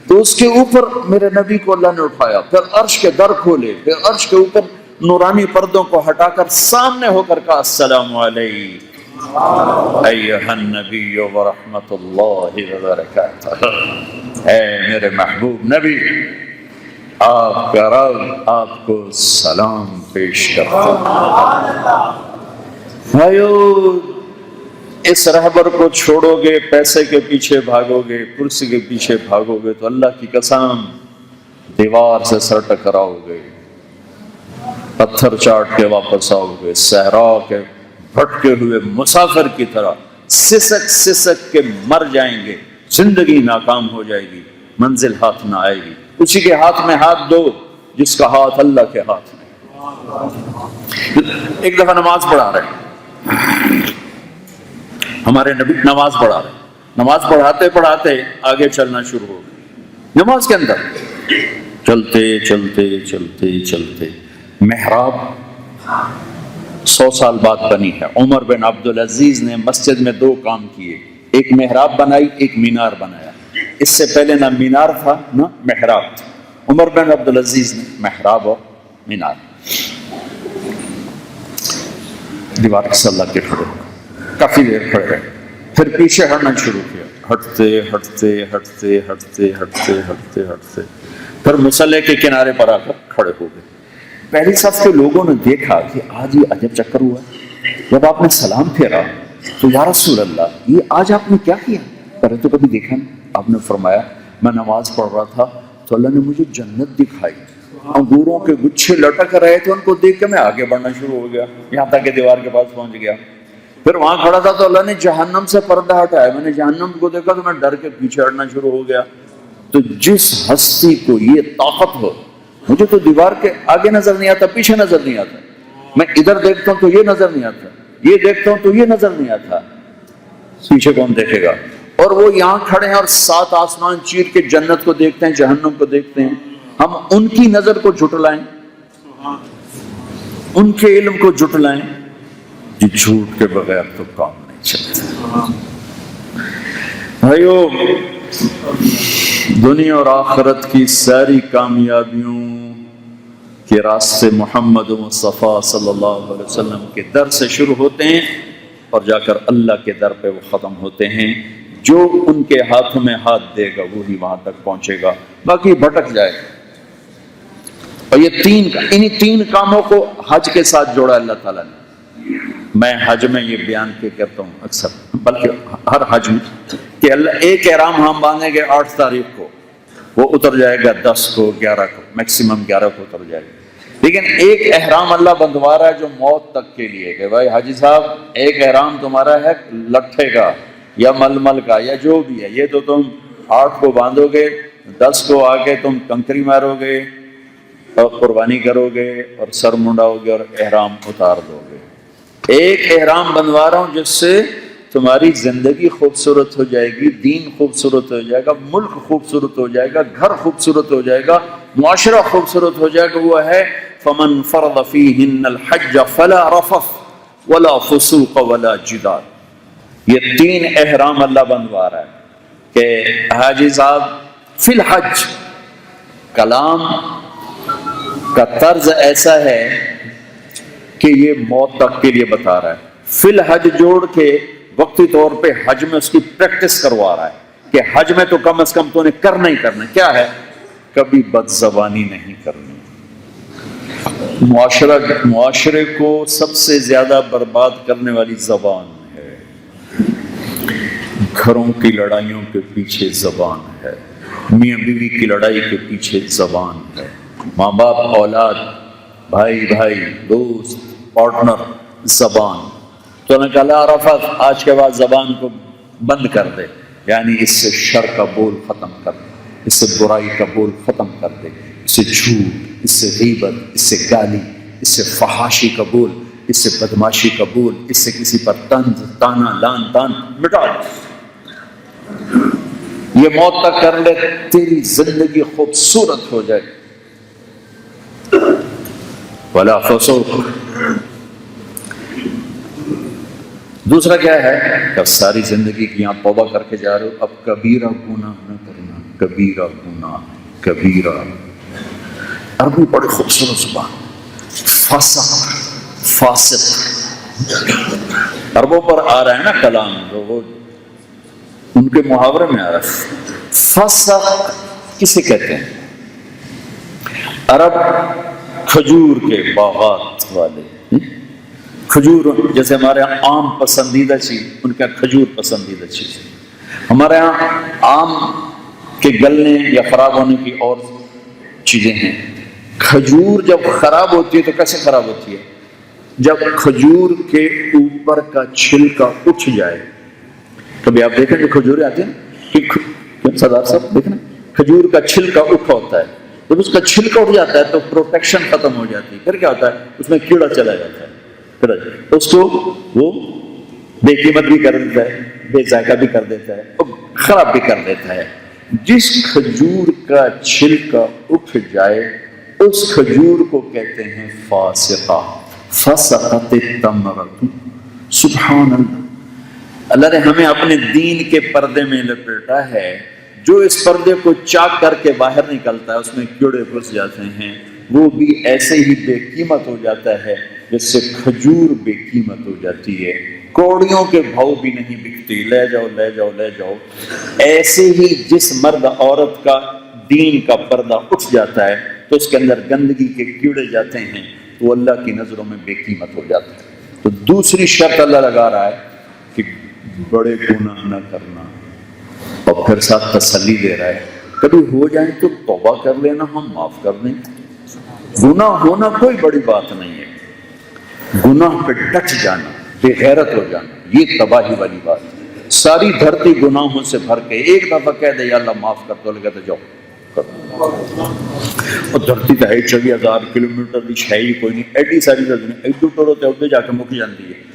[SPEAKER 1] تو اس کے اوپر میرے نبی کو اللہ نے اٹھایا، پھر عرش کے در کھولے، پھر عرش کے اوپر نورانی پردوں کو ہٹا کر سامنے ہو کر کہا السلام علیکم ایھا النبی ورحمۃ اللہ وبرکاتہ. اے میرے محبوب نبی، آپ کا رب آپ کو سلام پیش کرتا ہے. بھائیو اس رہبر کو چھوڑو گے، پیسے کے پیچھے بھاگو گے، کرسی کے پیچھے بھاگو گے تو اللہ کی قسم دیوار سے سر ٹکراؤ گے، پتھر چاٹ کے واپس آؤ گے، صحرا کے بھٹکے ہوئے مسافر کی طرح سسک سسک کے مر جائیں گے. زندگی ناکام ہو جائے گی، منزل ہاتھ نہ آئے گی. اسی کے ہاتھ میں ہاتھ دو جس کا ہاتھ اللہ کے ہاتھ میں. ایک دفعہ نماز پڑھا رہے، ہمارے نبی نماز پڑھا رہے، نماز پڑھاتے پڑھاتے آگے چلنا شروع ہو گئے. نماز کے اندر چلتے چلتے چلتے چلتے محراب 100 سال بعد بنی ہے. عمر بن عبدالعزیز نے مسجد میں 2 کام کیے، ایک محراب بنائی، ایک مینار بنایا. اس سے پہلے نہ مینار تھا نہ محراب تھا. عمر بن عبدالعزیز نے محراب اور مینار. دیوار کے سے اللہ کے کھڑے کافی دیر کھڑے رہے، پھر پیچھے ہٹنا شروع کیا، ہٹتے ہٹتے ہٹتے ہٹتے ہٹتے ہٹتے ہٹتے پھر مصلی کے کنارے پر آ کر کھڑے ہو گئے. پہلی صف کے لوگوں نے دیکھا کہ آج یہ عجب چکر ہوا. جب آپ نے سلام پھیرا تو یا رسول اللہ یہ آج آپ نے کیا کیا؟ پہلے تو کبھی دیکھا نہیں. آپ نے فرمایا میں نماز پڑھ رہا تھا تو اللہ نے مجھے جنت دکھائی، انگوروں کے گچھے لٹک رہے تھے، ان کو دیکھ کے میں آگے بڑھنا شروع ہو گیا، یہاں تک کہ دیوار کے پاس پہنچ گیا. پھر وہاں کھڑا تھا تو اللہ نے جہنم سے پردہ ہٹایا، میں نے جہنم کو دیکھا تو میں ڈر کے پیچھے ہٹنا شروع ہو گیا. تو جس ہستی کو یہ طاقت ہو، مجھے تو دیوار کے آگے نظر نہیں آتا، پیچھے نظر نہیں آتا، میں ادھر دیکھتا ہوں تو یہ نظر نہیں آتا، یہ دیکھتا ہوں تو یہ نظر نہیں آتا، پیچھے کون دیکھے گا؟ اور وہ یہاں کھڑے ہیں اور 7 آسمان چیر کے جنت کو دیکھتے ہیں، جہنم کو دیکھتے ہیں. ہم ان کی نظر کو جھٹلائیں، ان کے علم کو جھٹلائیں. جی جھوٹ کے بغیر تو کام نہیں چلتا۔ بھائیو، دنیا اور آخرت کی ساری کامیابیوں کے راستے محمد مصطفیٰ صلی اللہ علیہ وسلم کے در سے شروع ہوتے ہیں اور جا کر اللہ کے در پہ وہ ختم ہوتے ہیں۔ جو ان کے ہاتھوں میں ہاتھ دے گا وہی وہاں تک پہنچے گا، باقی بھٹک جائے گا۔ اور یہ انہی تین کاموں کو حج کے ساتھ جوڑا اللہ تعالیٰ نے۔ میں حج میں یہ بیان کے کرتا ہوں اکثر، بلکہ ہر حج میں، کہ اللہ ایک احرام ہم باندھیں گے 8 تاریخ کو، وہ اتر جائے گا 10 کو، 11 کو، میکسیمم 11 کو اتر جائے گا۔ لیکن ایک احرام اللہ بندھوا رہا ہے جو موت تک کے لیے، کہ بھائی حاجی صاحب ایک احرام تمہارا ہے لٹھے کا یا ململ کا یا جو بھی ہے، یہ تو تم 8 کو باندھو گے، 10 کو آ کے تم کنکری مارو گے اور قربانی کرو گے اور سر منڈاؤ گے اور احرام اتار دو گے۔ ایک احرام بنوا رہا ہوں جس سے تمہاری زندگی خوبصورت ہو جائے گی، دین خوبصورت ہو جائے گا، ملک خوبصورت ہو جائے گا، گھر خوبصورت ہو جائے گا، معاشرہ خوبصورت ہو جائے گا۔ وہ ہے فَمَنْ فَرَضَ فِيهِنَّ الْحَجَّ فَلَا رَفَثَ وَلَا فُسُوقَ وَلَا جِدَالَ۔ یہ 3 احرام اللہ بنوا رہا ہے کہ حاجی صاحب فی الحج، کلام کا طرز ایسا ہے کہ یہ موت تک کے لیے بتا رہا ہے۔ فی الحج جوڑ کے وقتی طور پہ حج میں اس کی پریکٹس کروا رہا ہے کہ حج میں تو کم از کم تو نے کرنا ہی کرنا۔ کیا ہے؟ کبھی بد زبانی نہیں کرنی۔ معاشرے کو سب سے زیادہ برباد کرنے والی زبان ہے۔ گھروں کی لڑائیوں کے پیچھے زبان ہے، میاں بیوی کی لڑائی کے پیچھے زبان ہے، ماں باپ اولاد، بھائی بھائی، دوست، پارٹنر، زبان۔ تو نے کہا لا رفث، آج کے بعد زبان کو بند کر دے، یعنی اس سے شر کا بول ختم کر دے، اس سے برائی کا بول ختم کر دے، اس سے جھوٹ، اس سے غیبت، اس سے گالی، اس سے فحاشی کا بول، اس سے بدماشی کا بول، اس سے کسی پر طنز، طعنہ، لان تان مٹا دے۔ یہ موت تک کر لے، تیری زندگی خوبصورت ہو جائے۔ ولا فسوق۔ دوسرا کیا ہے کہ ساری زندگی کی یہاں توبہ کر کے جا رہے ہو، اب کبیرہ گناہ نہ کرنا، کبیرہ گناہ، کبیرہ۔ عربی بڑی خوبصورت زبان، فاسق، فاسق، عربوں پر آ رہا ہے نا کلام، جو وہ ان کے محاورے میں آ رہا ہے۔ فاسق کسے کہتے ہیں؟ عرب کھجور کے باغات والے، کھجور جیسے ہمارے یہاں آم پسندیدہ چیز، ان کا کھجور پسندیدہ چیز۔ ہمارے یہاں آم کے گلنے یا خراب ہونے کی اور چیزیں ہیں۔ کھجور جب خراب ہوتی ہے تو کیسے خراب ہوتی ہے؟ جب کھجور کے اوپر کا چھلکا اٹھ جائے۔ کبھی آپ دیکھیں جو کھجوریں آتی ہیں کہ سردار صاحب دیکھیں کھجور کا چھلکا اٹھا ہوتا ہے، جب اس کا چھلکا اٹھ جاتا ہے تو پروٹیکشن ختم ہو جاتی ہے، پھر کیا ہوتا ہے؟ اس میں کیڑا چلا جاتا ہے، پھر اس کو وہ بے قیمت بھی کر دیتا ہے، بے ذائقہ بھی کر دیتا ہے اور خراب بھی کر دیتا ہے۔ جس کھجور کا چھلکا اٹھ جائے اس کھجور کو کہتے ہیں فاسقہ، فسقت التمرۃ۔ سبحان اللہ، اللہ نے ہمیں اپنے دین کے پردے میں لپیٹا ہے۔ جو اس پردے کو چاک کر کے باہر نکلتا ہے اس میں کیڑے گھس جاتے ہیں، وہ بھی ایسے ہی بے قیمت ہو جاتا ہے جس سے کھجور بے قیمت ہو جاتی ہے۔ کوڑیوں کے بھاؤ بھی نہیں بکتی، لے جاؤ لے جاؤ لے جاؤ۔ ایسے ہی جس مرد عورت کا دین کا پردہ اٹھ جاتا ہے تو اس کے اندر گندگی کے کیڑے جاتے ہیں، وہ اللہ کی نظروں میں بے قیمت ہو جاتا ہے۔ تو دوسری شرط اللہ لگا رہا ہے کہ بڑے گناہ نہ کرنا، اور پھر ساتھ تسلی دے رہا ہے کبھی ہو جائیں تو توبہ کر لینا، ہم معاف کر دیں۔ گناہ ہونا کوئی بڑی بات نہیں ہے، گناہ پہ ڈٹ جانا، بے غیرت ہو جانا، یہ تباہی والی بات ہے۔ ساری دھرتی گناہوں سے بھر کے ایک دفعہ کہہ دے یا اللہ معاف کر تو لگا تو جاؤ کر، اور دھرتی تو ہے 24,000 کلومیٹر بھی ہے ہی کوئی نہیں، ایڈی ساری دھرتی ایڈو ٹورو تے ادھر جا کے مک جاتی ہے۔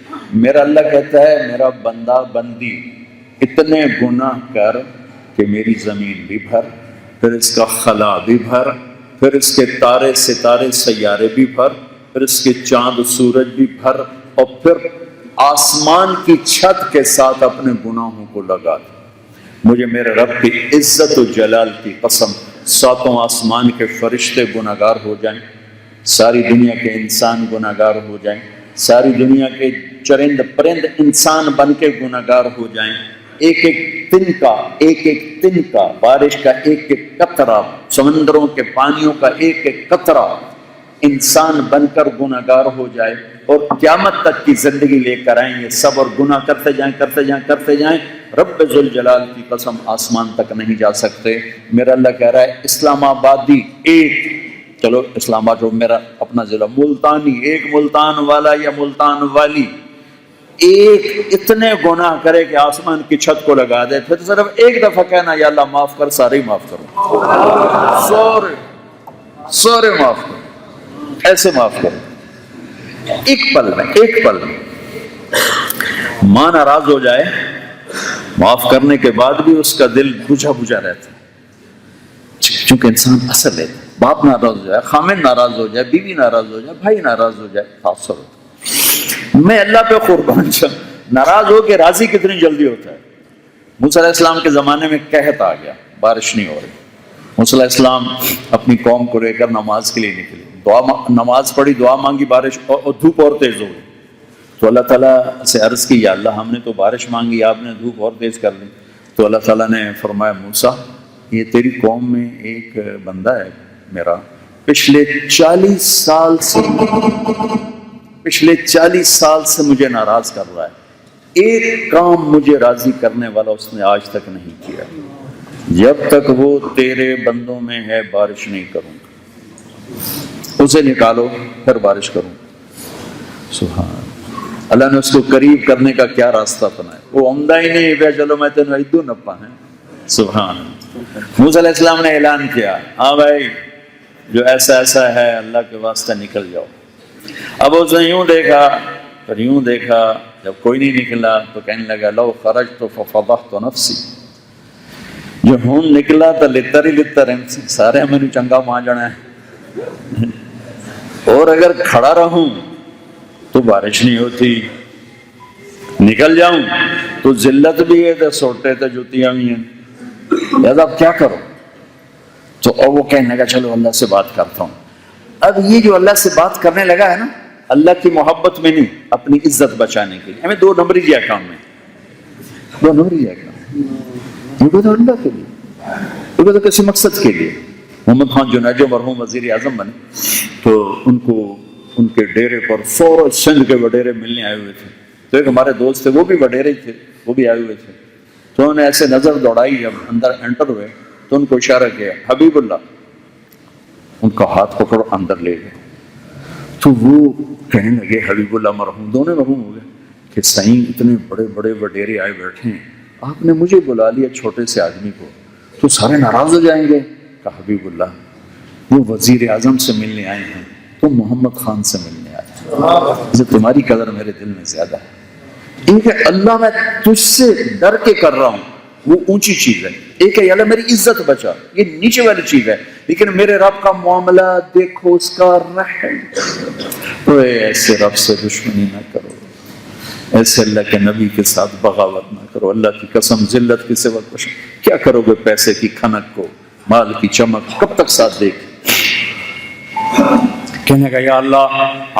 [SPEAKER 1] میرا اللہ کہتا ہے میرا بندہ بندی اتنے گناہ کر کہ میری زمین بھی بھر، پھر اس کا خلا بھی بھر، پھر اس کے تارے ستارے سیارے بھی بھر، پھر اس کے چاند سورج بھی بھر، اور پھر آسمان کی چھت کے ساتھ اپنے گناہوں کو لگا دے. مجھے میرے رب کی عزت و جلال کی قسم، ساتوں آسمان کے فرشتے گناہگار ہو جائیں، ساری دنیا کے انسان گناہگار ہو جائیں، ساری دنیا کے چرند پرند انسان بن کے گناہگار ہو جائیں، ایک ایک دن کا بارش کا ایک ایک قطرہ، سمندروں کے پانیوں کا ایک ایک قطرہ انسان بن کر گناہگار ہو جائے اور قیامت تک کی زندگی لے کر آئیں گے سب، اور گناہ کرتے جائیں، رب ذوالجلال کی قسم آسمان تک نہیں جا سکتے. میرا اللہ کہہ رہا ہے اسلام آبادی ایک، چلو اسلام آباد جو میرا اپنا ضلع، ملتانی ایک، ملتان والا یا ملتان والی ایک اتنے گناہ کرے کہ آسمان کی چھت کو لگا دے، پھر صرف ایک دفعہ کہنا یا اللہ معاف کر، سارے ہی معاف کرو، سارے معاف کرو، ایسے معاف کرو ایک پل میں. ماں ناراض ہو جائے، معاف کرنے کے بعد بھی اس کا دل بجھا رہتا ہے، چونکہ انسان اصل ہے. باپ ناراض ہو جائے، خامن ناراض ہو جائے، بیوی ناراض ہو جائے، بھائی ناراض ہو جائے، خاص طور میں اللہ پہ قربان چل، ناراض ہو کے راضی کتنی جلدی ہوتا ہے. موسیٰ علیہ السلام کے زمانے میں قحط آ گیا، بارش نہیں ہو رہی. موسیٰ علیہ السلام اپنی قوم کو لے کر نماز کے لیے نکلے، نماز پڑھی، دعا مانگی، بارش اور دھوپ اور تیز ہو گئی. تو اللہ تعالیٰ سے عرض کی یا اللہ ہم نے تو بارش مانگی، آپ نے دھوپ اور تیز کر دی. تو اللہ تعالیٰ نے فرمایا موسیٰ یہ تیری قوم میں ایک بندہ ہے میرا، پچھلے 40 سال سے مجھے ناراض کر رہا ہے، ایک کام مجھے راضی کرنے والا اس نے آج تک نہیں کیا، جب تک وہ تیرے بندوں میں ہے بارش نہیں کروں گا، اسے نکالو پھر بارش کروں. سبحان اللہ نے اس کو قریب کرنے کا کیا راستہ بنایا، وہ عمدہ ہی نہیں ہے، چلو میں تینوں ادو نپا ہے. سبحان موسیٰ علیہ السلام نے اعلان کیا ہاں بھائی جو ایسا ہے اللہ کے واسطے نکل جاؤ. اب اس نے یوں دیکھا، جب کوئی نہیں نکلا تو کہنے لگا لو خرجت ففضحت نفسی، جو ہوں نکلا تو لتر سارے میں چنگا مان جانا ہے، اور اگر کھڑا رہوں تو بارش نہیں ہوتی، نکل جاؤں تو ذلت بھی ہے تو سوٹے تو جوتیاں بھی ہیں، لہذا اب کیا کرو. تو وہ کہنے لگا چلو اللہ سے بات کرتا ہوں. اب یہ جو اللہ سے بات کرنے لگا ہے نا، اللہ کی محبت میں نہیں، اپنی عزت بچانے کے لیے. ہمیں 2 نمبری دیا کام میں، 2 نمبری دیا کام، یہ تو اللہ کے لیے، یہ تو کسی مقصد کے لیے. محمد خان جنیجو مرحوم وزیر اعظم بنے تو ان کو ان کے ڈیرے پر سورج سندھ کے وڈیرے ملنے آئے ہوئے تھے. تو ایک ہمارے دوست تھے، وہ بھی وڈیرے تھے، وہ بھی آئے ہوئے تھے. تو انہوں نے ایسے نظر دوڑائی، جب اندر انٹر ہوئے تو ان کو اشارہ کیا حبیب اللہ، ان کا ہاتھ پکڑو اندر لے گئے. تو وہ کہنے لگے حبیب اللہ مرحوم، دونوں مرحوم ہو گئے کہ سائیں اتنے بڑے بڑے وڈیرے آئے بیٹھے ہیں، آپ نے مجھے بلا لیا چھوٹے سے آدمی کو، تو سارے ناراض ہو جائیں گے. کہا حبیب اللہ وہ وزیر اعظم سے ملنے آئے ہیں، تو محمد خان سے ملنے آئے ہیں، تمہاری قدر میرے دل میں زیادہ ہے. ایک ہے اللہ میں تجھ سے ڈر کے کر رہا ہوں، وہ اونچی چیز ہے. ایک ہے اللہ میری عزت بچا، یہ نیچے والی چیز ہے. لیکن میرے رب کا معاملہ دیکھو، اس کا رحم. ایسے رب سے دشمنی نہ کرو، ایسے اللہ کے نبی کے ساتھ بغاوت نہ کرو. اللہ کی قسم ذلت کی سوا کچھ کیا کرو گے؟ پیسے کی کھنک کو، مال کی چمک کب تک ساتھ دے گی؟ کہنے کا یا اللہ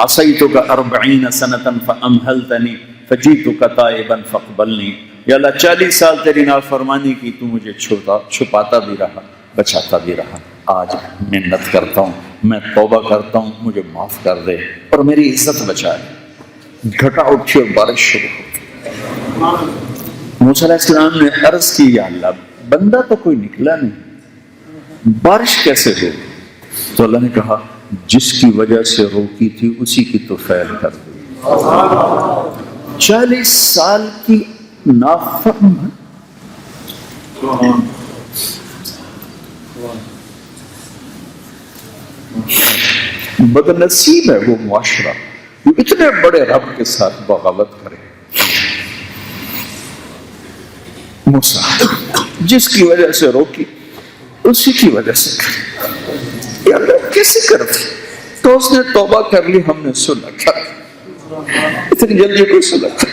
[SPEAKER 1] عصیتک 40 سنۃ فامہلتنی فجئتک تائبا فاقبلنی. یا اللہ 40 سال تیری نافرمانی کی، تو مجھے چھپاتا بھی رہا، بچاتا بھی رہا. آج منت کرتا ہوں، میں توبہ کرتا ہوں، مجھے معاف کر دے اور میری عزت بچا دے. گھٹا اٹھی اور بارش شروع ہو. موسیٰ علیہ السلام نے عرض کی یا اللہ بندہ تو کوئی نکلا نہیں، بارش کیسے ہو؟ تو اللہ نے کہا جس کی وجہ سے روکی تھی اسی کی تو فعل کر دی. 40 سال کی نافرم بدنصیب ہے وہ معاشرہ جو اتنے بڑے رب کے ساتھ بغاوت کرے. موسیٰ جس کی وجہ سے روکی اسی کی وجہ سے کرے. یا اللہ کیسے کرتے؟ تو اس نے توبہ کر لی، ہم نے صلح کر لی. اتنی جلدی کوئی سلک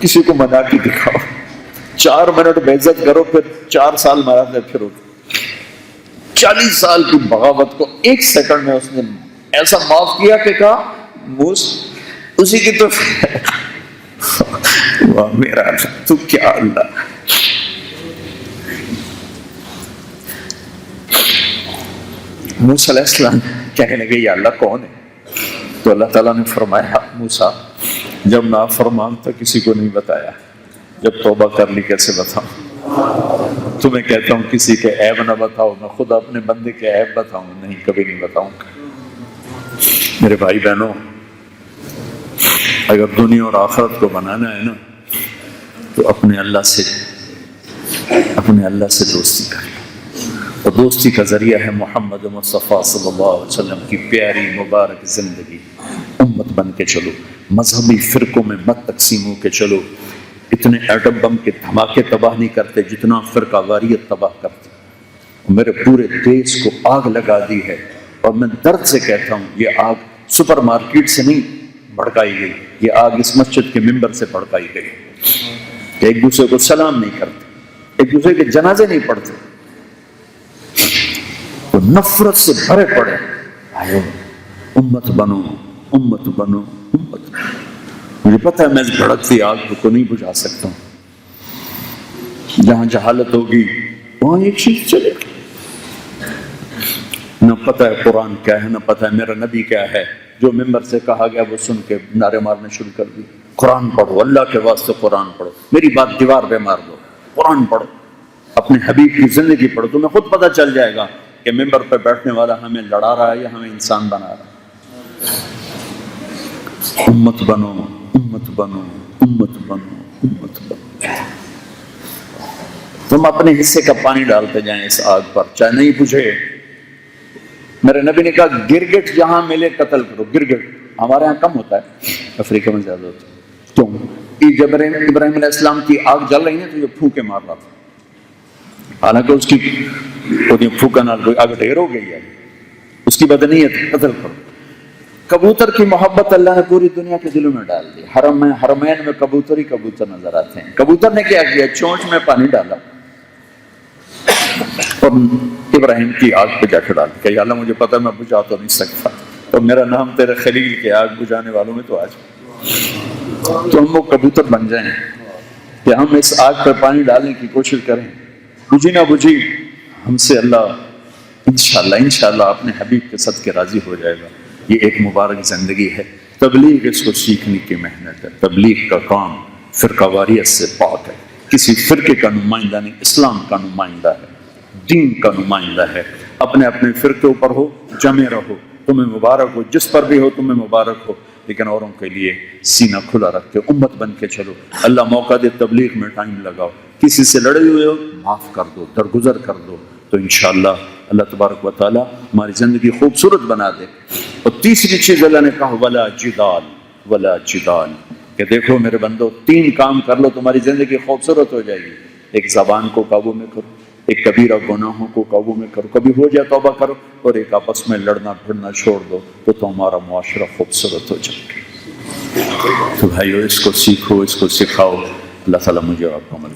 [SPEAKER 1] کسی کو منا کے دکھاؤ، 4 منٹ بے عزت کرو، پھر 4 سال مراتے پھرو۔ 40 سال کی بغاوت کو 1 سیکنڈ میں اس نے ایسا معاف کیا کہ کہا اسی کی تو واہ میرا تو کیا اللہ۔ موسیٰ علیہ السلام کہنے لگے یا اللہ کون ہے؟ تو اللہ تعالیٰ نے فرمایا موسیٰ جب نافرمان تھا کسی کو نہیں بتایا، جب توبہ کر لی کیسے بتاؤں؟ تمہیں کہتا ہوں کسی کے عیب نہ بتاؤ، میں خود اپنے بندے کے عیب بتاؤں نہیں، کبھی نہیں بتاؤں گا۔ میرے بھائی بہنوں، اگر دنیا اور آخرت کو بنانا ہے نا تو اپنے اللہ سے دوستی کر لو، اور دوستی کا ذریعہ ہے محمد مصطفیٰ صلی اللہ علیہ وسلم کی پیاری مبارک زندگی۔ امت بن کے چلو، مذہبی فرقوں میں مت تقسیم ہو کے چلو، اتنے ایٹم بم کے دھماکے تباہ نہیں کرتے جتنا فرقہ واریت تباہ کرتے۔ میرے پورے دیش کو آگ لگا دی ہے، اور میں درد سے کہتا ہوں یہ آگ سپر مارکیٹ سے نہیں بھڑکائی گئی، یہ آگ اس مسجد کے ممبر سے بھڑکائی گئی کہ ایک دوسرے کو سلام نہیں کرتے، ایک دوسرے کے جنازے نہیں پڑھتے، تو نفرت سے بھرے پڑے۔ آئے امت بنو، امت بنو، امت بنو۔ مجھے پتہ ہے میں اس بھڑکتی آگ کو نہیں بجھا سکتا ہوں، جہاں جہالت ہوگی وہاں ایک چیز چلے گی، نہ پتہ ہے قرآن کیا ہے، نہ پتہ ہے میرا نبی کیا ہے، جو ممبر سے کہا گیا وہ سن کے نعرے مارنے شروع کر دی۔ قرآن پڑھو، اللہ کے واسطے قرآن پڑھو، میری بات دیوار پہ مار دو، قرآن پڑھو، اپنے حبیب کی زندگی پڑھو، تمہیں خود پتہ چل جائے گا کہ ممبر پہ بیٹھنے والا ہمیں لڑا رہا ہے یا ہمیں انسان بنا رہا ہے۔ امت بنو، امت بنو، امت بنو، امت بنو۔ تم اپنے حصے کا پانی ڈالتے جائیں اس آگ پر، چاہے نہیں بجھے۔ میرے نبی نے کہا گرگٹ جہاں ملے قتل کرو۔ گرگٹ ہمارے ہاں کم ہوتا ہے، افریقہ میں زیادہ ہوتا ہے۔ کیوں؟ جب ابراہیم علیہ السلام کی آگ جل رہی ہے تو یہ پھونکے مار رہا تھا، حالانکہ اس کی پھونکا نال کوئی آگ ڈھیر ہو گئی ہے، اس کی بدنیت قتل کرو۔ کبوتر کی محبت اللہ نے پوری دنیا کے دلوں میں ڈال دی۔ حرمین میں کبوتر ہی کبوتر نظر آتے ہیں۔ کبوتر نے کیا کیا؟ چونچ میں پانی ڈالا اور ابراہیم کی آگ پہ جا کے ڈال دیا۔ یا اللہ مجھے پتہ میں بجھا تو نہیں سکتا، اور میرا نام تیرے خلیل کے آگ بجھانے والوں میں تو آج تو ہم وہ کبوتر بن جائیں کہ ہم اس آگ پہ پانی ڈالنے کی کوشش کریں، بجھی نہ بجھی ہم سے اللہ انشاءاللہ اپنے حبیب کے صدقے راضی ہو جائے گا۔ یہ ایک مبارک زندگی ہے۔ تبلیغ اس کو سیکھنے کی محنت ہے۔ تبلیغ کا کام فرقہ واریت سے پاک ہے، کسی فرقے کا نمائندہ نہیں، اسلام کا نمائندہ ہے، دین کا نمائندہ ہے۔ اپنے اپنے فرقے اوپر ہو، جمے رہو، تمہیں مبارک ہو، جس پر بھی ہو تمہیں مبارک ہو، لیکن اوروں کے لیے سینہ کھلا رکھ کے امت بن کے چلو۔ اللہ موقع دے تبلیغ میں ٹائم لگاؤ، کسی سے لڑے ہوئے ہو معاف کر دو، درگزر کر دو، تو انشاءاللہ اللہ تبارک و تعالی ہماری زندگی خوبصورت بنا دے۔ اور تیسری چیز اللہ نے کہا ولا جدال، ولا جدال، کہ دیکھو میرے بندو 3 کام کر لو تمہاری زندگی خوبصورت ہو جائے گی۔ ایک زبان کو قابو میں کرو، ایک کبیرہ گناہوں کو قابو میں کرو، کبھی ہو جائے توبہ کرو، اور ایک آپس میں لڑنا پھڑنا چھوڑ دو، تو تمہارا معاشرہ خوبصورت ہو جائے گا۔ تو بھائیو اس کو سیکھو، اس کو سکھاؤ۔ اللہ تعالیٰ مجھے اور آپ کو عمل